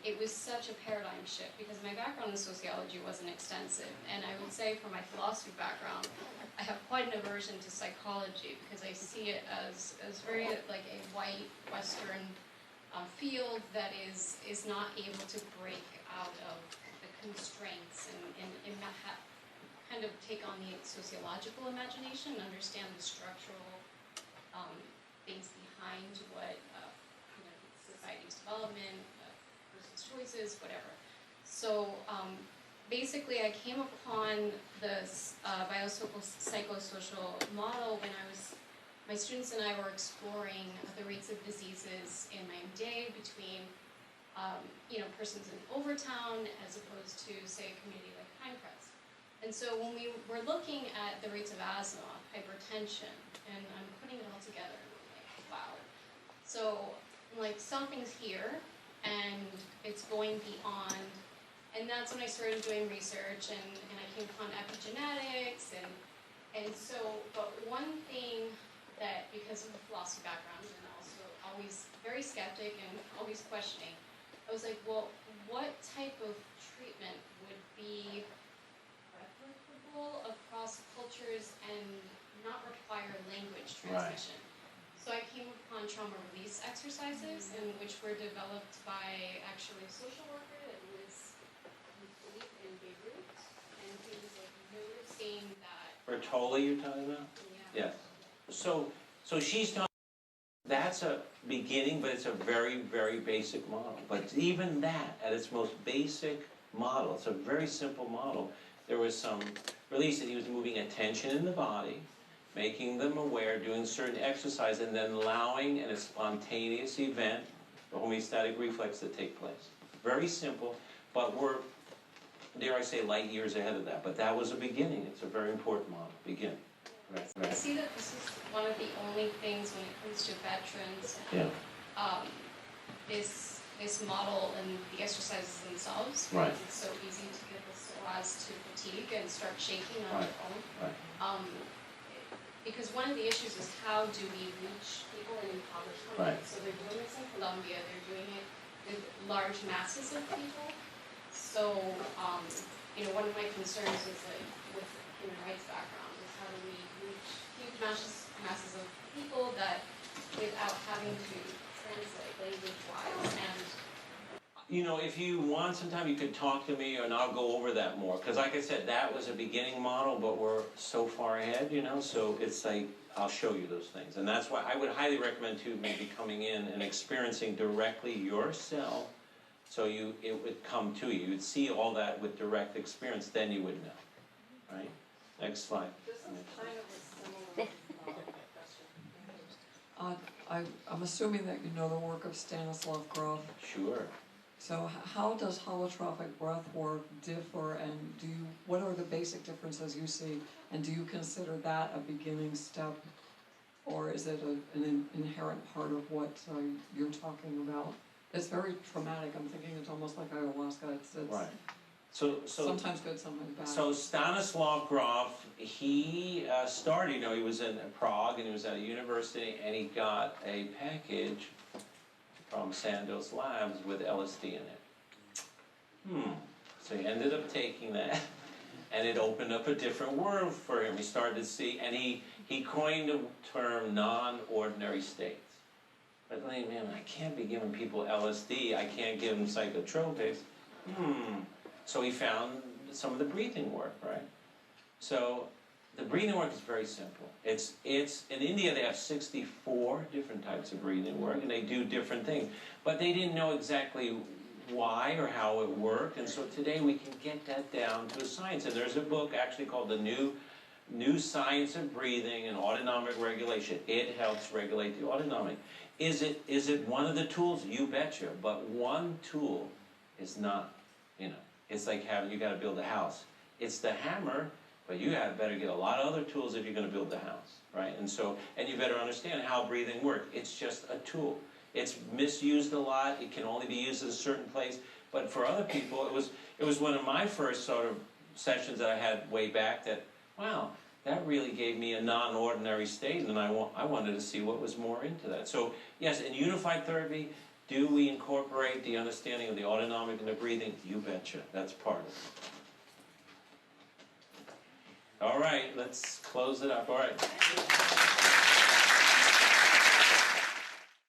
it was such a paradigm shift, because my background in sociology wasn't extensive. And I would say from my philosophy background, I have quite an aversion to psychology, because I see it as very like a white Western field that is not able to break out of the constraints and kind of take on the sociological imagination and understand the structural things behind what society's development, person's choices, whatever. So basically, I came upon the biopsychosocial model when my students and I were exploring the rates of diseases in Miami-Dade between persons in Overtown as opposed to, say, a community like Pinecrest. And so when we were looking at the rates of asthma, hypertension, and I'm putting it all together, and I'm like, wow. So like something's here, and it's going beyond. And that's when I started doing research, and I came upon epigenetics, and so, but one thing that, because of the philosophy background, and also always very skeptic and always questioning, I was like, well, what type of treatment would be replicable across cultures and not require language transmission? So I came upon trauma release exercises, and which were developed by actually a social worker that was in Beirut, and he was like noticing that. Bertoli, you're talking about? Yeah. Yes. So she's talking. That's a beginning, but it's a very, very basic model. But even that, at its most basic model, it's a very simple model. There was some release that he was moving attention in the body, making them aware, doing certain exercise, and then allowing in a spontaneous event the homeostatic reflex to take place. Very simple, but we're, dare I say, light years ahead of that. But that was a beginning. It's a very important model. Begin. Right. I see that this is one of the only things when it comes to veterans, this model and the exercises themselves. Right. It's so easy to get the psoas to fatigue and start shaking on their own. Right. Because one of the issues is how do we reach people in impoverished Right. countries? So they're doing this in Colombia, they're doing it with large masses of people. So, one of my concerns is like with human rights background is how do we reach huge masses of people that without having to translate language-wise and If you want sometime, you could talk to me and I'll go over that more. Because like I said, that was a beginning model, but we're so far ahead, so it's like, I'll show you those things. And that's why I would highly recommend, too, maybe coming in and experiencing directly yourself, so it would come to you. You'd see all that with direct experience, then you would know. Right? Next slide. This is kind of a similar question. I'm assuming that you know the work of Stanislav Grof. Sure. So how does holotropic breath work differ, and what are the basic differences you see, and do you consider that a beginning step, or is it an inherent part of what you're talking about? It's very traumatic. I'm thinking it's almost like ayahuasca. It's right. So sometimes good, sometimes bad. So Stanislav Grof, he started, he was in Prague, and he was at a university, and he got a package from Sandoz Labs with LSD in it. So he ended up taking that, and it opened up a different world for him. He started to see, and he coined the term non-ordinary states. But like, man, I can't be giving people LSD. I can't give them psychotropics. So he found some of the breathing work, right? So the breathing work is very simple. It's in India they have 64 different types of breathing work, and they do different things. But they didn't know exactly why or how it worked, and so today we can get that down to a science. And there's a book actually called The New Science of Breathing and Autonomic Regulation. It helps regulate the autonomic. Is it one of the tools? You betcha. But one tool is not, it's like you got to build a house. It's the hammer, but you better get a lot of other tools if you're going to build the house, right? And you better understand how breathing works. It's just a tool. It's misused a lot. It can only be used in a certain place. But for other people, it was one of my first sort of sessions that I had way back that, wow, that really gave me a non-ordinary state, and I wanted to see what was more into that. So yes, in unified therapy, do we incorporate the understanding of the autonomic and the breathing? You betcha. That's part of it. All right, let's close it up. All right.